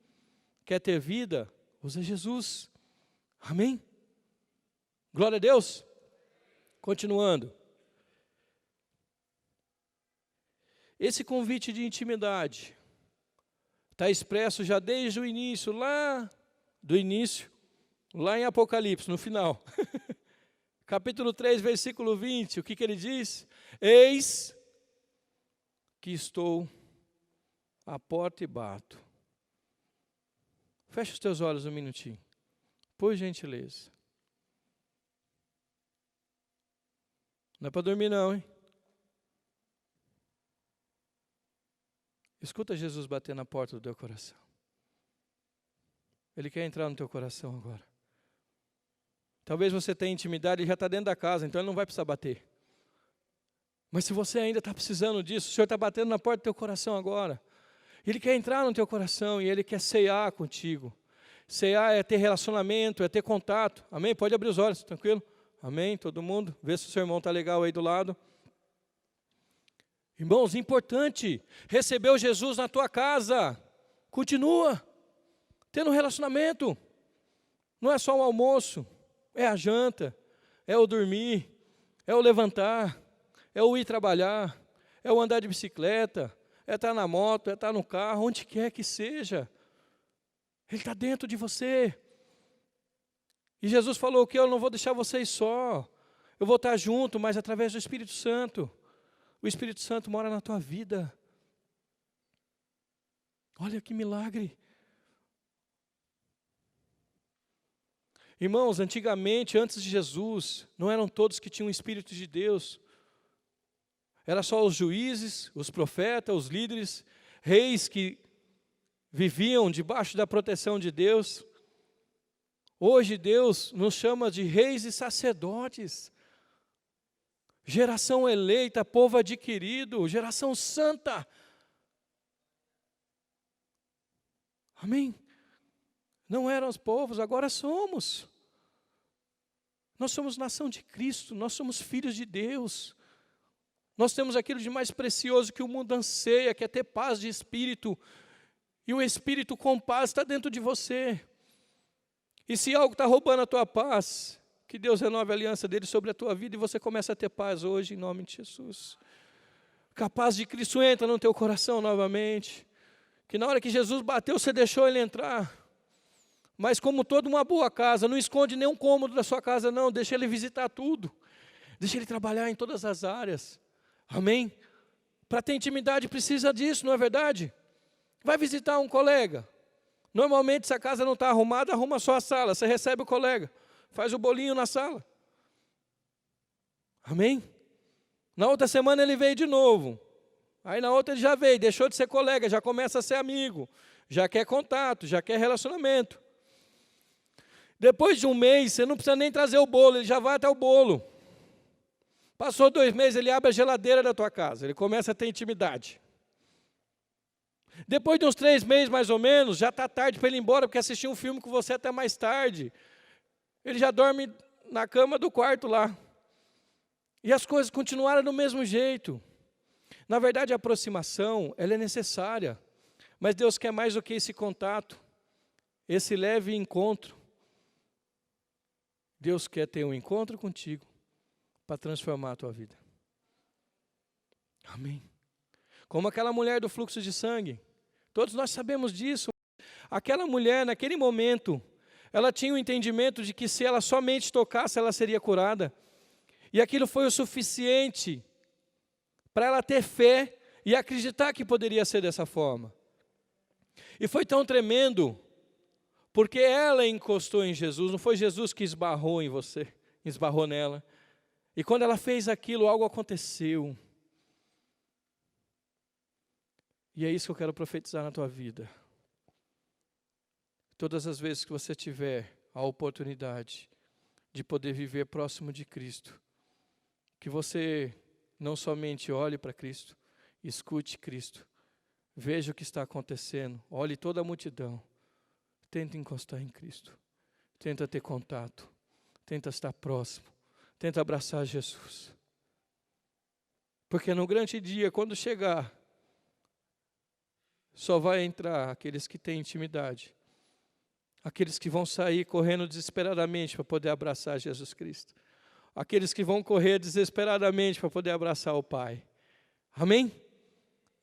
Quer ter vida? Usa Jesus. Amém? Glória a Deus. Continuando. Esse convite de intimidade está expresso já desde o início, lá em Apocalipse, no final. Capítulo 3, versículo 20, o que ele diz? Eis que estou à porta e bato. Fecha os teus olhos um minutinho, por gentileza. Não é para dormir não, hein? Escuta Jesus bater na porta do teu coração. Ele quer entrar no teu coração agora. Talvez você tenha intimidade e já está dentro da casa, então ele não vai precisar bater. Mas se você ainda está precisando disso, o Senhor está batendo na porta do teu coração agora. Ele quer entrar no teu coração e Ele quer ceiar contigo. Ceiar é ter relacionamento, é ter contato. Amém? Pode abrir os olhos, tranquilo? Amém? Todo mundo? Vê se o seu irmão está legal aí do lado. Irmãos, importante, recebeu Jesus na tua casa, continua tendo um relacionamento, não é só o almoço, é a janta, é o dormir, é o levantar, é o ir trabalhar, é o andar de bicicleta, é estar na moto, é estar no carro, onde quer que seja, Ele está dentro de você. E Jesus falou que eu não vou deixar vocês só, eu vou estar junto, mas através do Espírito Santo. O Espírito Santo mora na tua vida. Olha que milagre. Irmãos, antigamente, antes de Jesus, não eram todos que tinham o Espírito de Deus. Era só os juízes, os profetas, os líderes, reis que viviam debaixo da proteção de Deus. Hoje Deus nos chama de reis e sacerdotes. Geração eleita, povo adquirido, geração santa. Amém? Não eram os povos, agora somos. Nós somos nação de Cristo, nós somos filhos de Deus. Nós temos aquilo de mais precioso que o mundo anseia, que é ter paz de espírito. E o Espírito com paz está dentro de você. E se algo está roubando a tua paz, que Deus renove a aliança dele sobre a tua vida e você começa a ter paz hoje, em nome de Jesus. Que a paz de Cristo entra no teu coração novamente. Que na hora que Jesus bateu, você deixou ele entrar. Mas como toda uma boa casa, não esconde nenhum cômodo da sua casa não, deixa ele visitar tudo. Deixa ele trabalhar em todas as áreas. Amém? Para ter intimidade precisa disso, não é verdade? Vai visitar um colega. Normalmente, se a casa não está arrumada, arruma só a sala. Você recebe o colega, faz o bolinho na sala. Amém? Na outra semana ele veio de novo. Aí na outra ele já veio, deixou de ser colega, já começa a ser amigo. Já quer contato, já quer relacionamento. Depois de um mês, você não precisa nem trazer o bolo, ele já vai até o bolo. Passou 2 meses, ele abre a geladeira da tua casa, ele começa a ter intimidade. Depois de uns 3 meses, mais ou menos, já está tarde para ele ir embora, porque assistiu um filme com você até mais tarde. Ele já dorme na cama do quarto lá. E as coisas continuaram do mesmo jeito. Na verdade, a aproximação, ela é necessária. Mas Deus quer mais do que esse contato, esse leve encontro. Deus quer ter um encontro contigo para transformar a tua vida. Amém. Como aquela mulher do fluxo de sangue. Todos nós sabemos disso. Aquela mulher, naquele momento, ela tinha o entendimento de que se ela somente tocasse, ela seria curada. E aquilo foi o suficiente para ela ter fé e acreditar que poderia ser dessa forma. E foi tão tremendo, porque ela encostou em Jesus, não foi Jesus que esbarrou em você, esbarrou nela. E quando ela fez aquilo, algo aconteceu. E é isso que eu quero profetizar na tua vida. Todas as vezes que você tiver a oportunidade de poder viver próximo de Cristo, que você não somente olhe para Cristo, escute Cristo, veja o que está acontecendo, olhe toda a multidão, tenta encostar em Cristo, tenta ter contato, tenta estar próximo, tenta abraçar Jesus. Porque no grande dia, quando chegar, só vai entrar aqueles que têm intimidade, aqueles que vão sair correndo desesperadamente para poder abraçar Jesus Cristo, aqueles que vão correr desesperadamente para poder abraçar o Pai. Amém?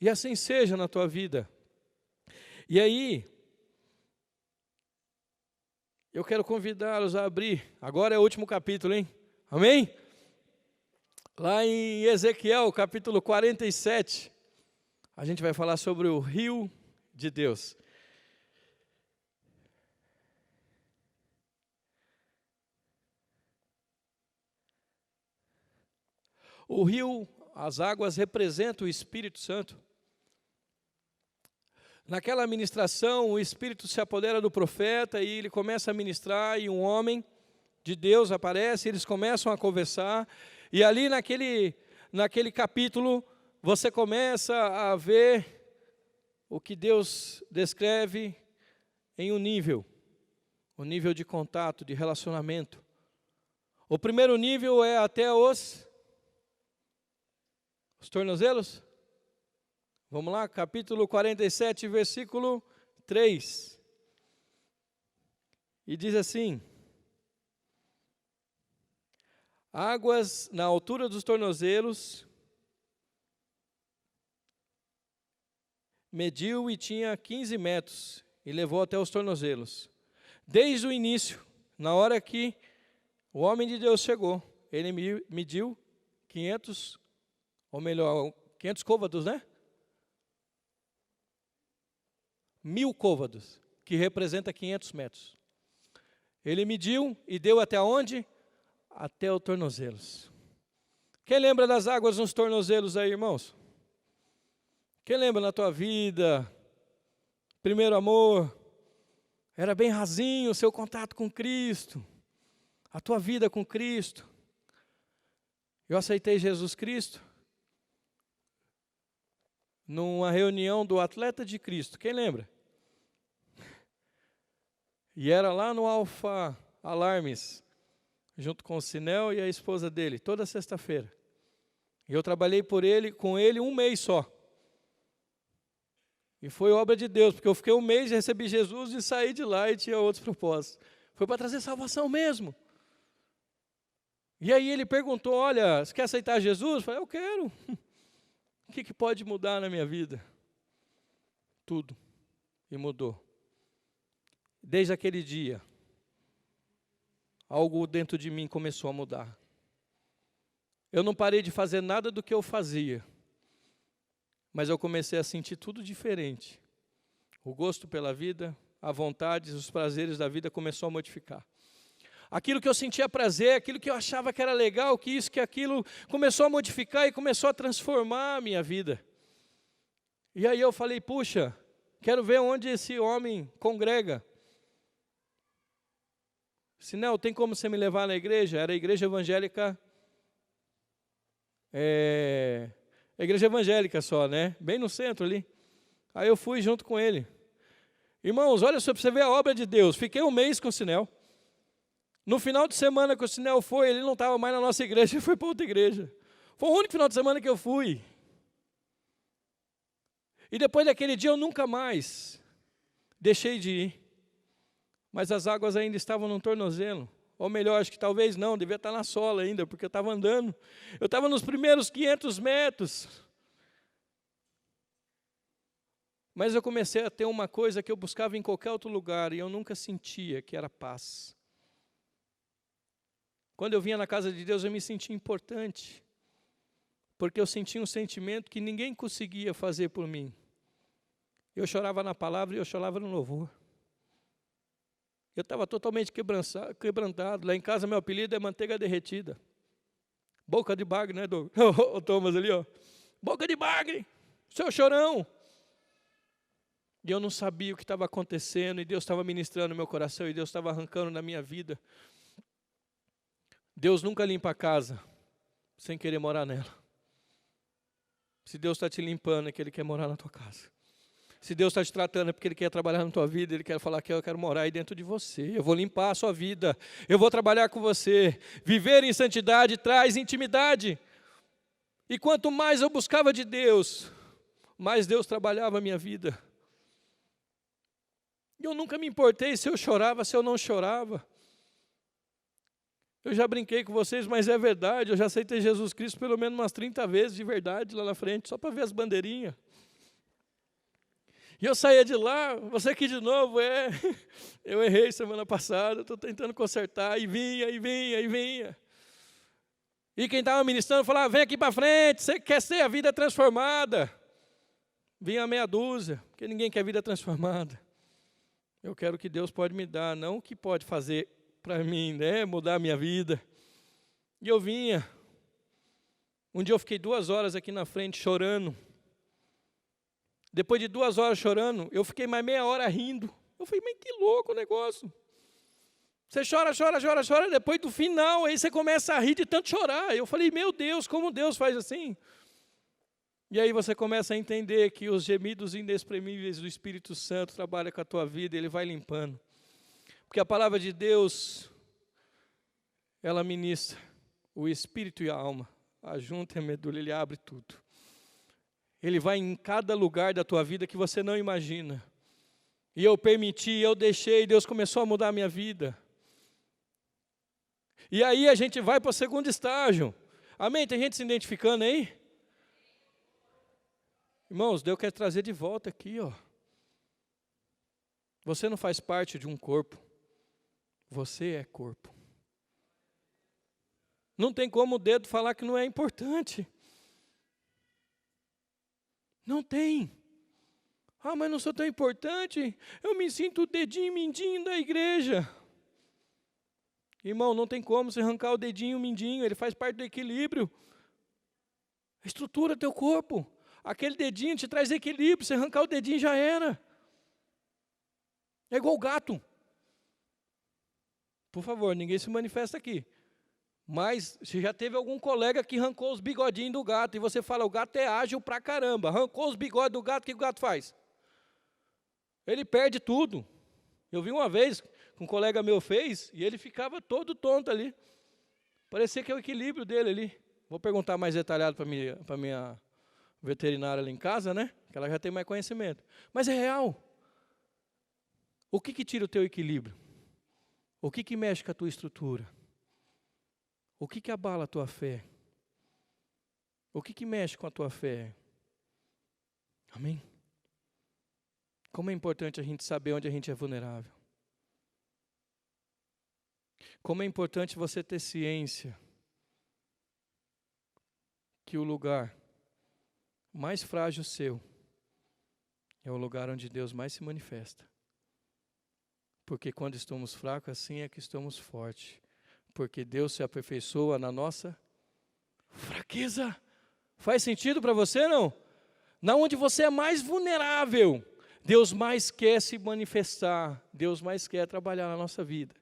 E assim seja na tua vida. E aí, eu quero convidá-los a abrir, agora é o último capítulo, hein? Amém? Lá em Ezequiel, capítulo 47, a gente vai falar sobre o rio de Deus. O rio, as águas representam o Espírito Santo. Naquela ministração, o Espírito se apodera do profeta e ele começa a ministrar e um homem de Deus aparece, eles começam a conversar. E ali naquele capítulo, você começa a ver o que Deus descreve em um nível de contato, de relacionamento. O primeiro nível é até os tornozelos. Vamos lá, capítulo 47, versículo 3. E diz assim: águas na altura dos tornozelos, mediu e tinha 15 metros, e levou até os tornozelos. Desde o início, na hora que o homem de Deus chegou, ele mediu 500, ou melhor, 500 côvados, né? 1000 côvados, que representa 500 metros. Ele mediu e deu até onde? Até os tornozelos. Quem lembra das águas nos tornozelos aí, irmãos? Quem lembra na tua vida, primeiro amor, era bem rasinho o seu contato com Cristo, a tua vida com Cristo. Eu aceitei Jesus Cristo numa reunião do Atleta de Cristo, quem lembra? E era lá no Alfa Alarmes, junto com o Sinel e a esposa dele, toda sexta-feira. E eu trabalhei com ele um mês só. E foi obra de Deus, porque eu fiquei um mês e recebi Jesus e saí de lá e tinha outros propósitos. Foi para trazer salvação mesmo. E aí ele perguntou, olha, você quer aceitar Jesus? Eu falei, eu quero. O que pode mudar na minha vida? Tudo. E mudou. Desde aquele dia, algo dentro de mim começou a mudar. Eu não parei de fazer nada do que eu fazia. Mas eu comecei a sentir tudo diferente. O gosto pela vida, a vontade, os prazeres da vida começou a modificar. Aquilo que eu sentia prazer, aquilo que eu achava que era legal, que isso, que aquilo, começou a modificar e começou a transformar a minha vida. E aí eu falei, puxa, quero ver onde esse homem congrega. Sinel, tem como você me levar na igreja? Era a igreja evangélica, igreja evangélica só, né? Bem no centro ali. Aí eu fui junto com ele. Irmãos, olha só para você ver a obra de Deus. Fiquei um mês com o Sinel. No final de semana que o Sinel foi, ele não estava mais na nossa igreja, ele foi para outra igreja. Foi o único final de semana que eu fui. E depois daquele dia eu nunca mais deixei de ir. Mas as águas ainda estavam no tornozelo. Ou melhor, acho que talvez não, devia estar na sola ainda, porque eu estava andando. Eu estava nos primeiros 500 metros. Mas eu comecei a ter uma coisa que eu buscava em qualquer outro lugar, e eu nunca sentia, que era paz. Quando eu vinha na casa de Deus, eu me sentia importante. Porque eu sentia um sentimento que ninguém conseguia fazer por mim. Eu chorava na palavra e eu chorava no louvor. Eu estava totalmente quebrantado. Lá em casa, meu apelido é manteiga derretida. Boca de bagre, né, Douglas? O Thomas ali, ó. Boca de bagre, seu chorão. E eu não sabia o que estava acontecendo, e Deus estava ministrando no meu coração, e Deus estava arrancando na minha vida. Deus nunca limpa a casa sem querer morar nela. Se Deus está te limpando, é que Ele quer morar na tua casa. Se Deus está te tratando, é porque Ele quer trabalhar na tua vida, Ele quer falar que eu quero morar aí dentro de você. Eu vou limpar a sua vida, eu vou trabalhar com você. Viver em santidade traz intimidade. E quanto mais eu buscava de Deus, mais Deus trabalhava a minha vida. E eu nunca me importei se eu chorava, se eu não chorava. Eu já brinquei com vocês, mas é verdade, eu já aceitei Jesus Cristo pelo menos umas 30 vezes de verdade lá na frente, só para ver as bandeirinhas. E eu saía de lá, você aqui de novo, eu errei semana passada, estou tentando consertar, e vinha, e vinha, e vinha. E quem estava ministrando falava, vem aqui para frente, você quer ser a vida transformada. Vinha meia dúzia, porque ninguém quer vida transformada. Eu quero o que Deus pode me dar, não o que pode fazer para mim, né, mudar a minha vida. E eu vinha. Um dia eu fiquei 2 horas aqui na frente chorando. Depois de 2 horas chorando, eu fiquei mais meia hora rindo. Eu falei, mas que louco o negócio. Você chora, chora, chora, chora, depois do final, aí você começa a rir de tanto chorar. Eu falei, meu Deus, como Deus faz assim? E aí você começa a entender que os gemidos inexprimíveis do Espírito Santo trabalham com a tua vida, Ele vai limpando. Porque a palavra de Deus, ela ministra o espírito e a alma. Ajunta a medula, Ele abre tudo. Ele vai em cada lugar da tua vida que você não imagina. E eu permiti, eu deixei, Deus começou a mudar a minha vida. E aí a gente vai para o segundo estágio. Amém? Tem gente se identificando aí? Irmãos, Deus quer trazer de volta aqui, ó. Você não faz parte de um corpo. Você é corpo. Não tem como o dedo falar que não é importante. Não tem. Ah, mas não sou tão importante. Eu me sinto o dedinho mindinho da igreja. Irmão, não tem como você arrancar o dedinho mindinho. Ele faz parte do equilíbrio. A estrutura do teu corpo. Aquele dedinho te traz equilíbrio. Se arrancar o dedinho já era. É igual o gato. Por favor, ninguém se manifesta aqui. Mas se já teve algum colega que arrancou os bigodinhos do gato, e você fala, o gato é ágil pra caramba, arrancou os bigodes do gato, o que o gato faz? Ele perde tudo. Eu vi uma vez, que um colega meu fez, e ele ficava todo tonto ali. Parecia que é o equilíbrio dele ali. Vou perguntar mais detalhado para minha veterinária ali em casa, né? Que ela já tem mais conhecimento. Mas é real. O que tira o teu equilíbrio? O que mexe com a tua estrutura? O que abala a tua fé? O que mexe com a tua fé? Amém? Como é importante a gente saber onde a gente é vulnerável. Como é importante você ter ciência que o lugar mais frágil seu é o lugar onde Deus mais se manifesta. Porque quando estamos fracos, assim é que estamos fortes. Porque Deus se aperfeiçoa na nossa fraqueza. Faz sentido para você, não? Na onde você é mais vulnerável, Deus mais quer se manifestar, Deus mais quer trabalhar na nossa vida.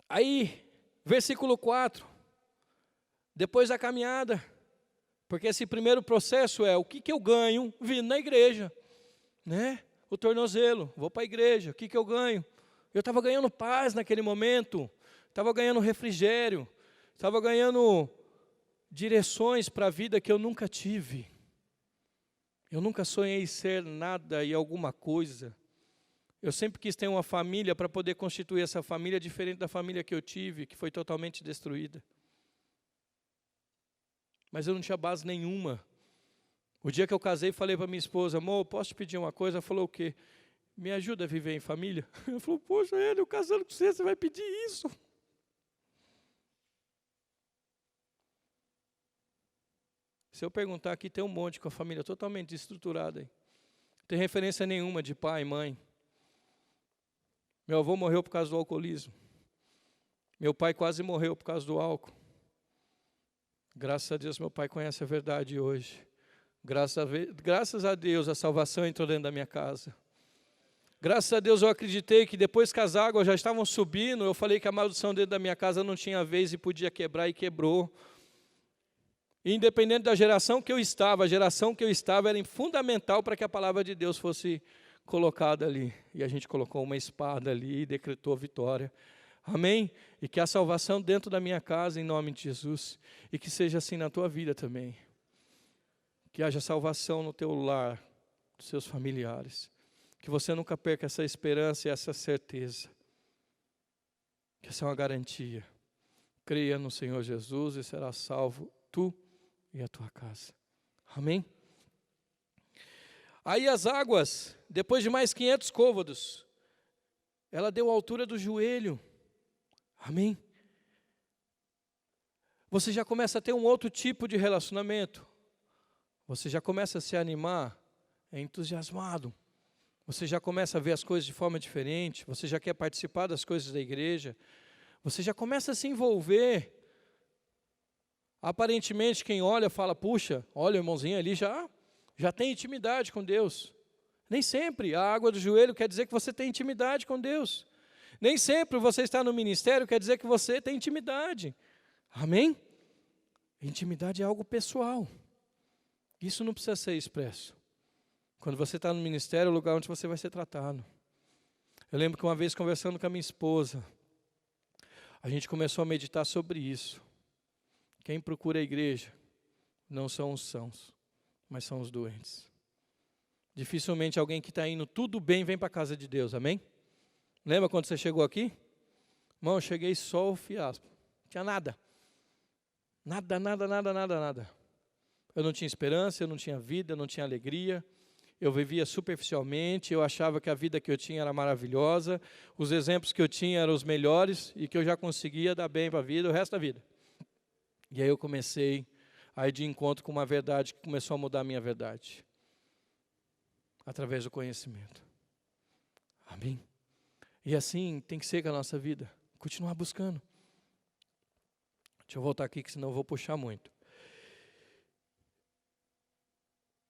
Aí, versículo 4, depois da caminhada, porque esse primeiro processo é o que eu ganho vindo na igreja, né? O tornozelo, vou para a igreja, o que eu ganho? Eu estava ganhando paz naquele momento, estava ganhando refrigério, estava ganhando direções para a vida que eu nunca tive. Eu nunca sonhei ser nada e alguma coisa. Eu sempre quis ter uma família para poder constituir essa família diferente da família que eu tive, que foi totalmente destruída. Mas eu não tinha base nenhuma. O dia que eu casei, falei para minha esposa, amor, posso te pedir uma coisa? Ela falou o quê? Me ajuda a viver em família? Eu falei, poxa, eu casando com você vai pedir isso? Se eu perguntar aqui, tem um monte com a família totalmente desestruturada. Não tem referência nenhuma de pai, mãe. Meu avô morreu por causa do alcoolismo. Meu pai quase morreu por causa do álcool. Graças a Deus, meu pai conhece a verdade hoje. Graças a Deus, a salvação entrou dentro da minha casa. Graças a Deus, eu acreditei que depois que as águas já estavam subindo, eu falei que a maldição dentro da minha casa não tinha vez e podia quebrar, e quebrou. E independente da geração que eu estava, a geração que eu estava era fundamental para que a palavra de Deus fosse colocada ali. E a gente colocou uma espada ali e decretou vitória. Amém? E que a salvação dentro da minha casa, em nome de Jesus. E que seja assim na tua vida também. Que haja salvação no teu lar, dos seus familiares. Que você nunca perca essa esperança e essa certeza. Que essa é uma garantia. Creia no Senhor Jesus e será salvo tu e a tua casa. Amém? Aí as águas, depois de mais 500 côvados, ela deu a altura do joelho. Amém? Você já começa a ter um outro tipo de relacionamento. Você já começa a se animar, é entusiasmado. Você já começa a ver as coisas de forma diferente. Você já quer participar das coisas da igreja. Você já começa a se envolver. Aparentemente, quem olha fala, puxa, olha o irmãozinho ali já tem intimidade com Deus. Nem sempre a água do joelho quer dizer que você tem intimidade com Deus. Nem sempre você está no ministério quer dizer que você tem intimidade. Amém? Intimidade é algo pessoal. Isso não precisa ser expresso. Quando você está no ministério, é o lugar onde você vai ser tratado. Eu lembro que uma vez conversando com a minha esposa, a gente começou a meditar sobre isso. Quem procura a igreja não são os sãos, mas são os doentes. Dificilmente alguém que está indo tudo bem vem para a casa de Deus, amém? Lembra quando você chegou aqui? Irmão, eu cheguei só o fiasco, não tinha nada. Nada. Eu não tinha esperança, eu não tinha vida, eu não tinha alegria. Eu vivia superficialmente, eu achava que a vida que eu tinha era maravilhosa, os exemplos que eu tinha eram os melhores e que eu já conseguia dar bem para a vida, o resto da vida. E aí eu comecei a ir de encontro com uma verdade que começou a mudar a minha verdade. Através do conhecimento. Amém? E assim tem que ser com a nossa vida. Continuar buscando. Deixa eu voltar aqui, que senão eu vou puxar muito.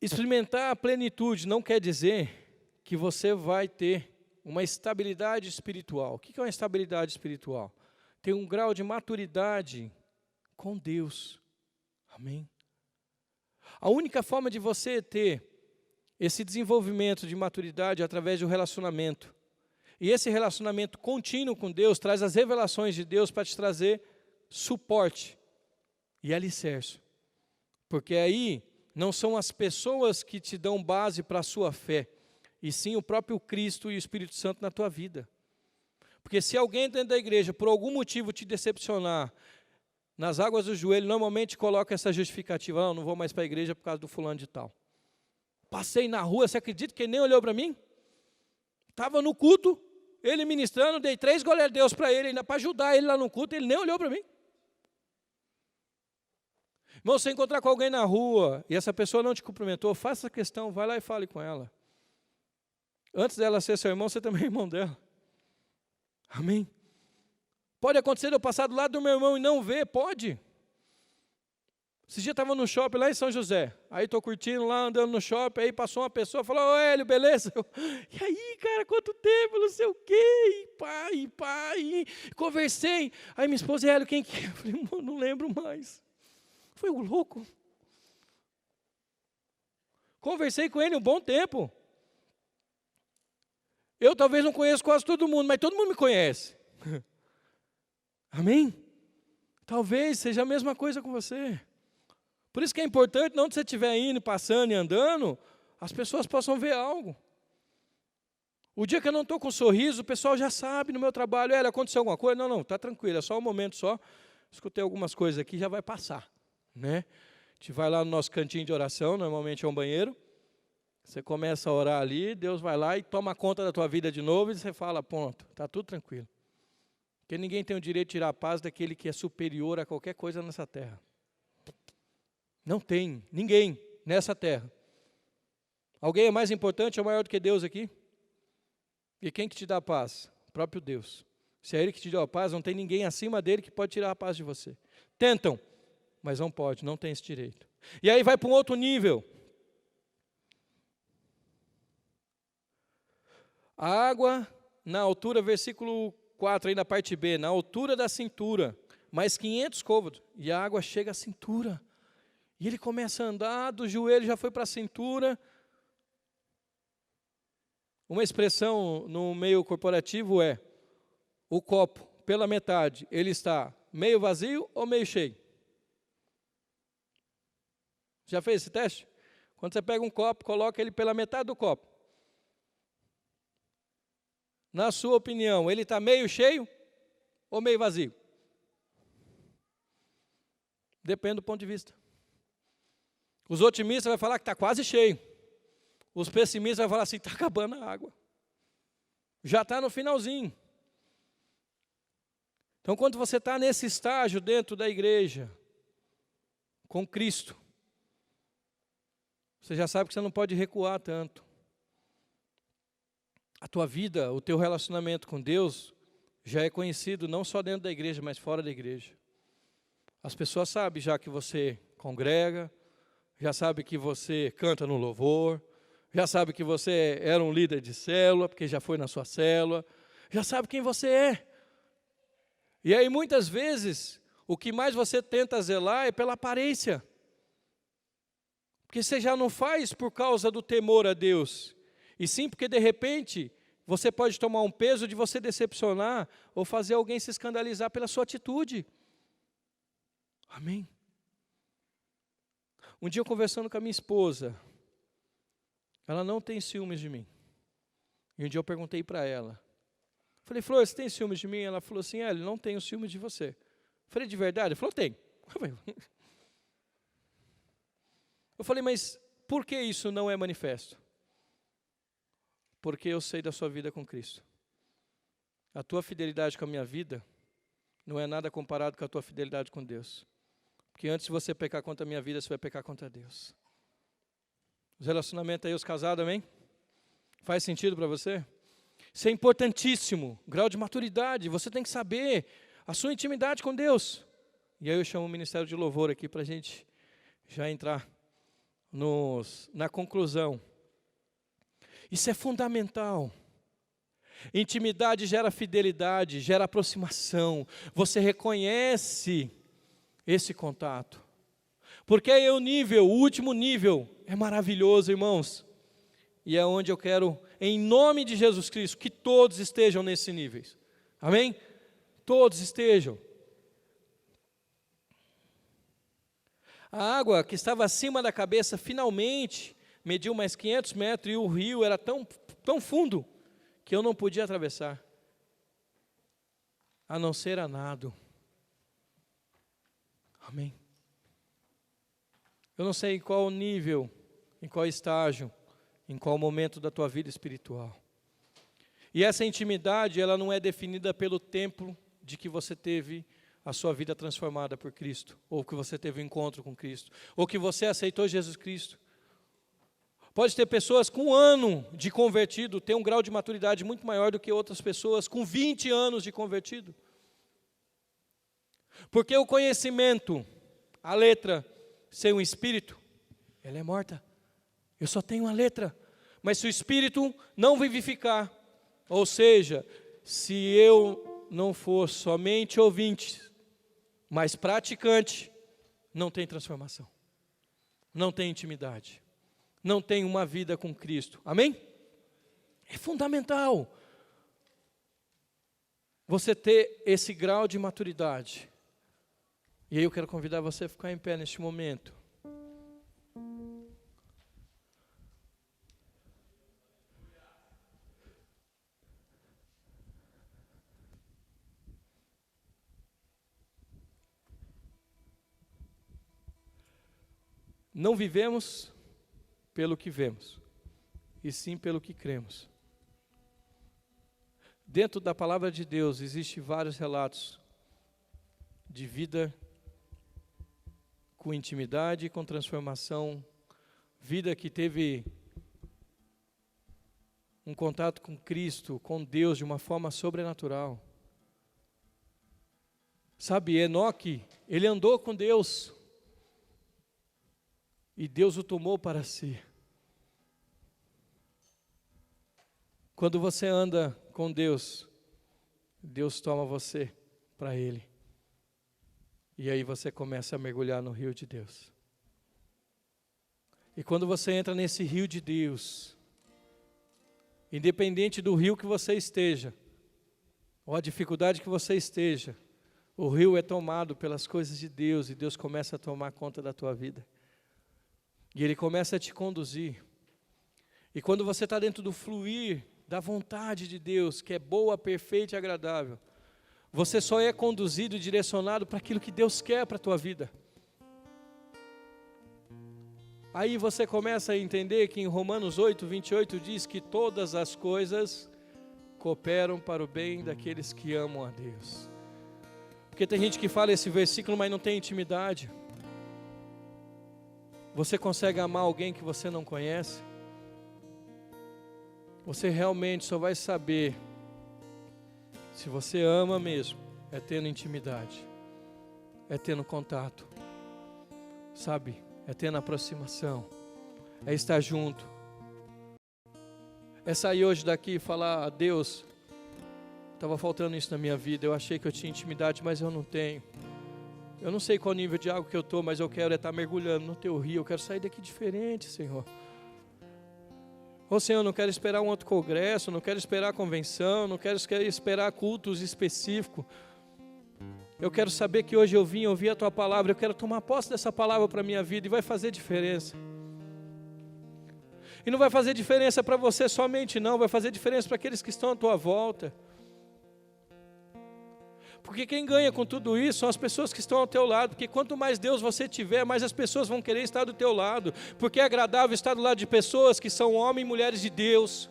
Experimentar a plenitude não quer dizer que você vai ter uma estabilidade espiritual. O que é uma estabilidade espiritual? Ter um grau de maturidade com Deus. Amém? A única forma de você ter esse desenvolvimento de maturidade é através do relacionamento. E esse relacionamento contínuo com Deus traz as revelações de Deus para te trazer suporte e alicerce. Porque aí não são as pessoas que te dão base para a sua fé, e sim o próprio Cristo e o Espírito Santo na tua vida. Porque se alguém dentro da igreja, por algum motivo, te decepcionar, nas águas do joelho, normalmente coloca essa justificativa, não vou mais para a igreja por causa do fulano de tal. Passei na rua, você acredita que ele nem olhou para mim? Estava no culto, ele ministrando, dei 3 glórias a Deus para ele, ainda para ajudar ele lá no culto, ele nem olhou para mim. Irmão, se você encontrar com alguém na rua e essa pessoa não te cumprimentou, faça questão, vai lá e fale com ela. Antes dela ser seu irmão, você também é irmão dela. Amém? Pode acontecer de eu passar do lado do meu irmão e não ver, pode. Esse dia eu estava no shopping lá em São José, aí estou curtindo lá, andando no shopping, aí passou uma pessoa, falou, ô Hélio, beleza? E aí, cara, quanto tempo, não sei o quê, e pá, e conversei. Aí minha esposa, Hélio, quem que é? Eu falei, irmão, não lembro mais. Foi o louco. Conversei com ele um bom tempo. Eu talvez não conheço quase todo mundo, mas todo mundo me conhece. Amém? Talvez seja a mesma coisa com você. Por isso que é importante, onde você estiver indo, passando e andando, as pessoas possam ver algo. O dia que eu não estou com um sorriso, o pessoal já sabe no meu trabalho, aconteceu alguma coisa? Não, está tranquilo, é só um momento só. Escutei algumas coisas aqui, já vai passar. Né? A gente vai lá no nosso cantinho de oração, normalmente é um banheiro. Você começa a orar ali, Deus vai lá e toma conta da tua vida de novo, e você fala, pronto, está tudo tranquilo. Porque ninguém tem o direito de tirar a paz daquele que é superior a qualquer coisa nessa terra. Não tem ninguém nessa terra. Alguém é mais importante ou maior do que Deus aqui? E quem que te dá a paz? O próprio Deus. Se é Ele que te deu a paz, não tem ninguém acima dele que pode tirar a paz de você. Tentam, mas não pode, não tem esse direito. E aí vai para um outro nível. A água na altura, versículo 4, aí na parte B, na altura da cintura, mais 500 côvados, e a água chega à cintura. E ele começa a andar, do joelho já foi para a cintura. Uma expressão no meio corporativo é, o copo, pela metade, ele está meio vazio ou meio cheio? Já fez esse teste? Quando você pega um copo, coloca ele pela metade do copo. Na sua opinião, ele está meio cheio ou meio vazio? Depende do ponto de vista. Os otimistas vão falar que está quase cheio. Os pessimistas vão falar assim, está acabando a água. Já está no finalzinho. Então, quando você está nesse estágio dentro da igreja, com Cristo, você já sabe que você não pode recuar tanto. A tua vida, o teu relacionamento com Deus, já é conhecido não só dentro da igreja, mas fora da igreja. As pessoas sabem já que você congrega, já sabem que você canta no louvor, já sabem que você era um líder de célula, porque já foi na sua célula, já sabe quem você é. E aí muitas vezes, o que mais você tenta zelar é pela aparência. Porque você já não faz por causa do temor a Deus, e sim porque de repente você pode tomar um peso de você decepcionar ou fazer alguém se escandalizar pela sua atitude. Amém? Um dia eu conversando com a minha esposa, ela não tem ciúmes de mim. E um dia eu perguntei para ela, falei, Flor, você tem ciúmes de mim? Ela falou assim, ele não tenho ciúmes de você. Falei, de verdade? Ela falou, tem. Eu falei, mas por que isso não é manifesto? Porque eu sei da sua vida com Cristo. A tua fidelidade com a minha vida não é nada comparado com a tua fidelidade com Deus. Porque antes de você pecar contra a minha vida, você vai pecar contra Deus. Os relacionamentos aí, os casados, amém? Faz sentido para você? Isso é importantíssimo. Grau de maturidade, você tem que saber a sua intimidade com Deus. E aí eu chamo o Ministério de Louvor aqui para a gente já entrar na conclusão. Isso é fundamental. Intimidade gera fidelidade, gera aproximação. Você reconhece esse contato. Porque aí o último nível é maravilhoso, irmãos. E é onde eu quero, em nome de Jesus Cristo, que todos estejam nesses níveis. Amém? Todos estejam. A água que estava acima da cabeça, finalmente, mediu mais 500 metros, e o rio era tão fundo, que eu não podia atravessar, a não ser a nado. Amém? Eu não sei em qual nível, em qual estágio, em qual momento da tua vida espiritual. E essa intimidade, ela não é definida pelo tempo de que você teve a sua vida transformada por Cristo, ou que você teve um encontro com Cristo, ou que você aceitou Jesus Cristo. Pode ter pessoas com 1 ano de convertido, ter um grau de maturidade muito maior do que outras pessoas com 20 anos de convertido. Porque o conhecimento, a letra, sem o espírito, ela é morta. Eu só tenho a letra. Mas se o espírito não vivificar, ou seja, se eu não for somente ouvinte, mas praticante, não tem transformação. Não tem intimidade. Não tem uma vida com Cristo. Amém? É fundamental você ter esse grau de maturidade. E aí eu quero convidar você a ficar em pé neste momento. Não vivemos pelo que vemos, e sim pelo que cremos. Dentro da palavra de Deus existem vários relatos de vida com intimidade e com transformação, vida que teve um contato com Cristo, com Deus de uma forma sobrenatural. Sabe, Enoque, ele andou com Deus, e Deus o tomou para si. Quando você anda com Deus, Deus toma você para Ele. E aí você começa a mergulhar no rio de Deus. E quando você entra nesse rio de Deus, independente do rio que você esteja, ou a dificuldade que você esteja, o rio é tomado pelas coisas de Deus, e Deus começa a tomar conta da tua vida. E Ele começa a te conduzir. E quando você está dentro do fluir da vontade de Deus, que é boa, perfeita e agradável, você só é conduzido e direcionado para aquilo que Deus quer para a tua vida. Aí você começa a entender que em Romanos 8, 28 diz que todas as coisas cooperam para o bem daqueles que amam a Deus. Porque tem gente que fala esse versículo, mas não tem intimidade. Você consegue amar alguém que você não conhece? Você realmente só vai saber se você ama mesmo, é tendo intimidade, é tendo contato, sabe? É tendo aproximação, é estar junto. É sair hoje daqui e falar: a Deus, estava faltando isso na minha vida, eu achei que eu tinha intimidade, mas eu não tenho. Eu não sei qual nível de água que eu estou, mas eu quero estar mergulhando no teu rio, eu quero sair daqui diferente, Senhor. Ô Senhor, eu não quero esperar um outro congresso, não quero esperar a convenção, não quero esperar cultos específicos. Eu quero saber que hoje eu vim ouvir a Tua palavra, eu quero tomar posse dessa palavra para a minha vida, e vai fazer diferença. E não vai fazer diferença para você somente não, vai fazer diferença para aqueles que estão à tua volta. Porque quem ganha com tudo isso são as pessoas que estão ao teu lado, porque quanto mais Deus você tiver, mais as pessoas vão querer estar do teu lado, porque é agradável estar do lado de pessoas que são homens e mulheres de Deus.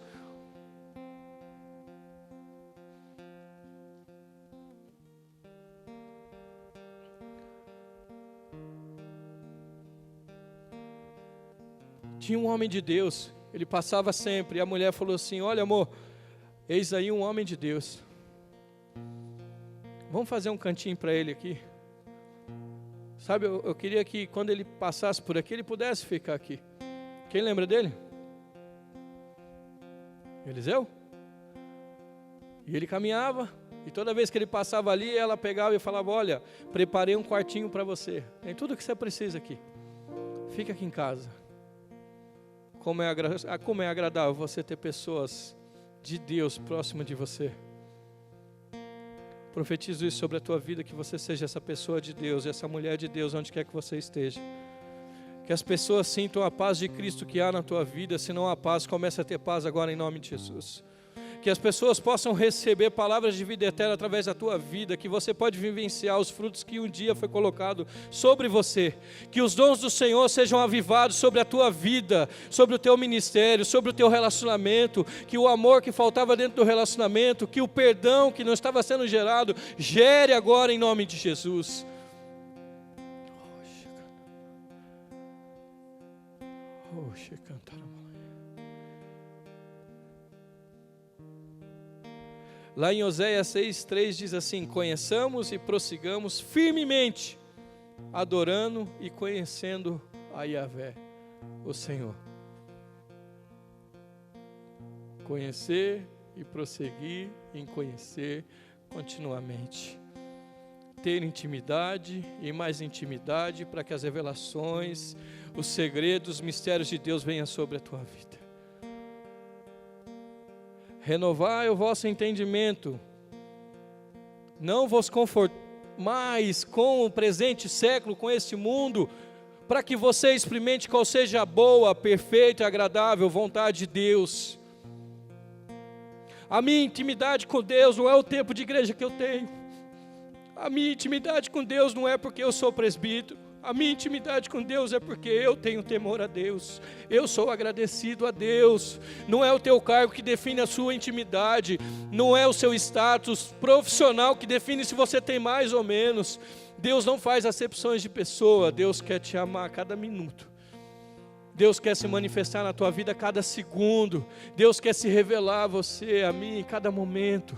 Tinha um homem de Deus, ele passava sempre, e a mulher falou assim: olha amor, eis aí um homem de Deus. Vamos fazer um cantinho para ele aqui. Sabe, eu queria que quando ele passasse por aqui, ele pudesse ficar aqui. Quem lembra dele? Eliseu? E ele caminhava, e toda vez que ele passava ali, ela pegava e falava: olha, preparei um quartinho para você. Tem tudo que você precisa aqui. Fica aqui em casa. Como é agradável você ter pessoas de Deus próximas de você. Profetizo isso sobre a tua vida, que você seja essa pessoa de Deus, essa mulher de Deus, onde quer que você esteja. Que as pessoas sintam a paz de Cristo que há na tua vida. Se não há paz, comece a ter paz agora em nome de Jesus. Que que as pessoas possam receber palavras de vida eterna através da tua vida, que você pode vivenciar os frutos que um dia foi colocado sobre você, que os dons do Senhor sejam avivados sobre a tua vida, sobre o teu ministério, sobre o teu relacionamento, que o amor que faltava dentro do relacionamento, que o perdão que não estava sendo gerado, gere agora em nome de Jesus. Lá em Oséias 6:3 diz assim: conheçamos e prossigamos firmemente, adorando e conhecendo a Yahvé, o Senhor. Conhecer e prosseguir em conhecer continuamente. Ter intimidade e mais intimidade para que as revelações, os segredos, os mistérios de Deus venham sobre a tua vida. Renovai o vosso entendimento, não vos conformais com o presente século, com este mundo, para que você experimente qual seja a boa, perfeita e agradável vontade de Deus. A minha intimidade com Deus não é o tempo de igreja que eu tenho. A minha intimidade com Deus não é porque eu sou presbítero. A minha intimidade com Deus é porque eu tenho temor a Deus. Eu sou agradecido a Deus. Não é o teu cargo que define a sua intimidade. Não é o seu status profissional que define se você tem mais ou menos. Deus não faz acepções de pessoa. Deus quer te amar a cada minuto. Deus quer se manifestar na tua vida a cada segundo. Deus quer se revelar a você, a mim, em cada momento.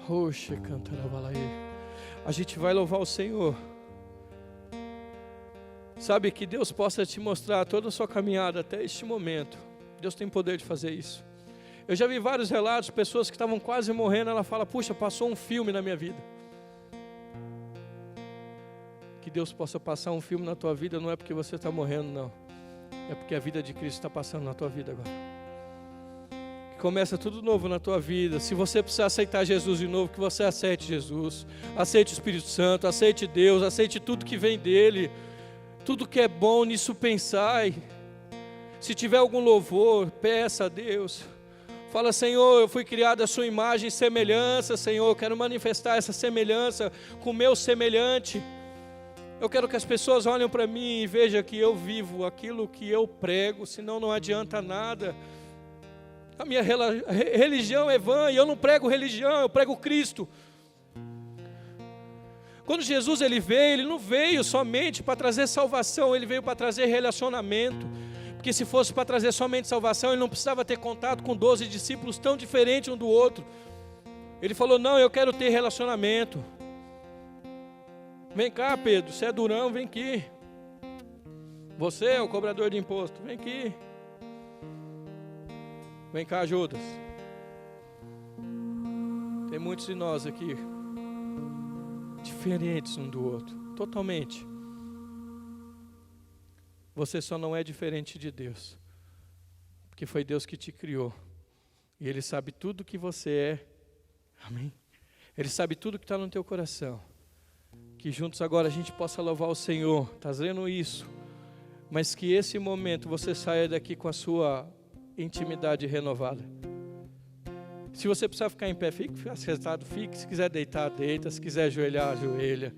Oxe, cantarabalaê. A gente vai louvar o Senhor. Sabe, que Deus possa te mostrar toda a sua caminhada até este momento. Deus tem poder de fazer isso. Eu já vi vários relatos, pessoas que estavam quase morrendo, ela fala: puxa, passou um filme na minha vida. Que Deus possa passar um filme na tua vida não é porque você está morrendo, não. É porque a vida de Cristo está passando na tua vida agora. Começa tudo novo na tua vida. Se você precisar aceitar Jesus de novo, que você aceite Jesus, aceite o Espírito Santo, aceite Deus, aceite tudo que vem dele, tudo que é bom, nisso pensai. Se tiver algum louvor, peça a Deus. Fala: Senhor, eu fui criado à sua imagem e semelhança. Senhor, eu quero manifestar essa semelhança com o meu semelhante. Eu quero que as pessoas olhem para mim e vejam que eu vivo aquilo que eu prego, senão não adianta nada. A minha religião é vã, e eu não prego religião, eu prego Cristo. Quando Jesus veio, ele não veio somente para trazer salvação, ele veio para trazer relacionamento. Porque se fosse para trazer somente salvação, ele não precisava ter contato com 12 discípulos tão diferentes um do outro. Ele falou: não, eu quero ter relacionamento. Vem cá, Pedro, você é durão, vem aqui. Você é o cobrador de imposto, vem aqui. Vem cá, Judas. Tem muitos de nós aqui diferentes um do outro, totalmente. Você só não é diferente de Deus, porque foi Deus que te criou. E Ele sabe tudo que você é. Amém? Ele sabe tudo que está no teu coração. Que juntos agora a gente possa louvar o Senhor, trazendo isso. Mas que esse momento você saia daqui com a sua intimidade renovada. Se você precisar ficar em pé, fique, sentado, fique. Se quiser deitar, deita. Se quiser ajoelhar, ajoelha.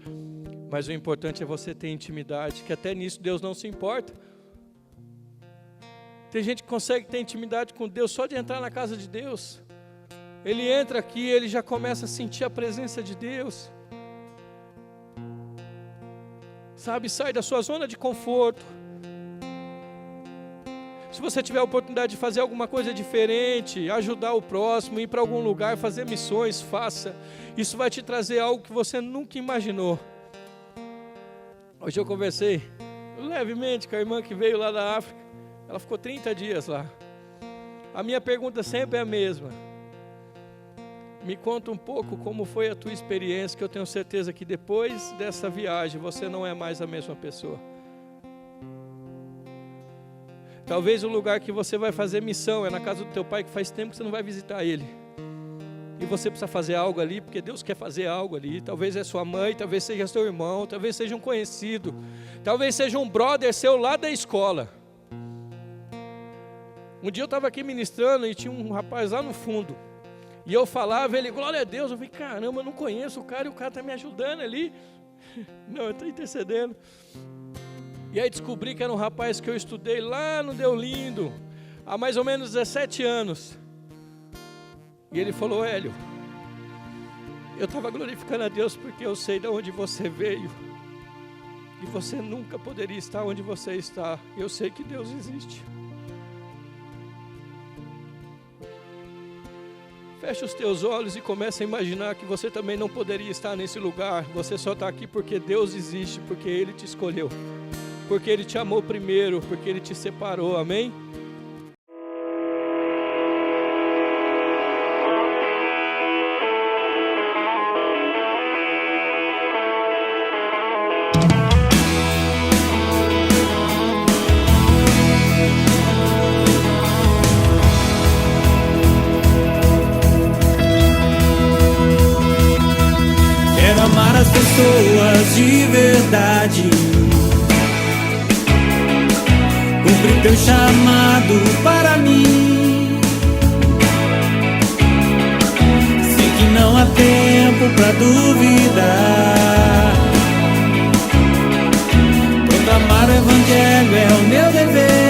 Mas o importante é você ter intimidade, que até nisso Deus não se importa. Tem gente que consegue ter intimidade com Deus só de entrar na casa de Deus. Ele entra aqui, ele já começa a sentir a presença de Deus. Sabe, sai da sua zona de conforto. Se você tiver a oportunidade de fazer alguma coisa diferente, ajudar o próximo, ir para algum lugar, fazer missões, faça. Isso vai te trazer algo que você nunca imaginou. Hoje eu conversei levemente com a irmã que veio lá da África. Ela ficou 30 dias lá. A minha pergunta sempre é a mesma. Me conta um pouco como foi a tua experiência, que eu tenho certeza que depois dessa viagem você não é mais a mesma pessoa. Talvez o lugar que você vai fazer missão é na casa do teu pai, que faz tempo que você não vai visitar ele. E você precisa fazer algo ali, porque Deus quer fazer algo ali. Talvez é sua mãe, talvez seja seu irmão, talvez seja um conhecido, talvez seja um brother seu lá da escola. Um dia eu estava aqui ministrando e tinha um rapaz lá no fundo. E eu falava, ele, glória a Deus. Eu falei, caramba, eu não conheço o cara e o cara está me ajudando ali. Não, eu estou intercedendo. E aí descobri que era um rapaz que eu estudei lá no Deolindo, há mais ou menos 17 anos. E ele falou, Hélio, eu estava glorificando a Deus porque eu sei de onde você veio. E você nunca poderia estar onde você está. Eu sei que Deus existe. Feche os teus olhos e comece a imaginar que você também não poderia estar nesse lugar. Você só está aqui porque Deus existe, porque Ele te escolheu, porque Ele te amou primeiro, porque Ele te separou, amém? Quero amar as pessoas de verdade, cumprir teu chamado para mim. Sei que não há tempo pra duvidar. Proclamar o evangelho é o meu dever.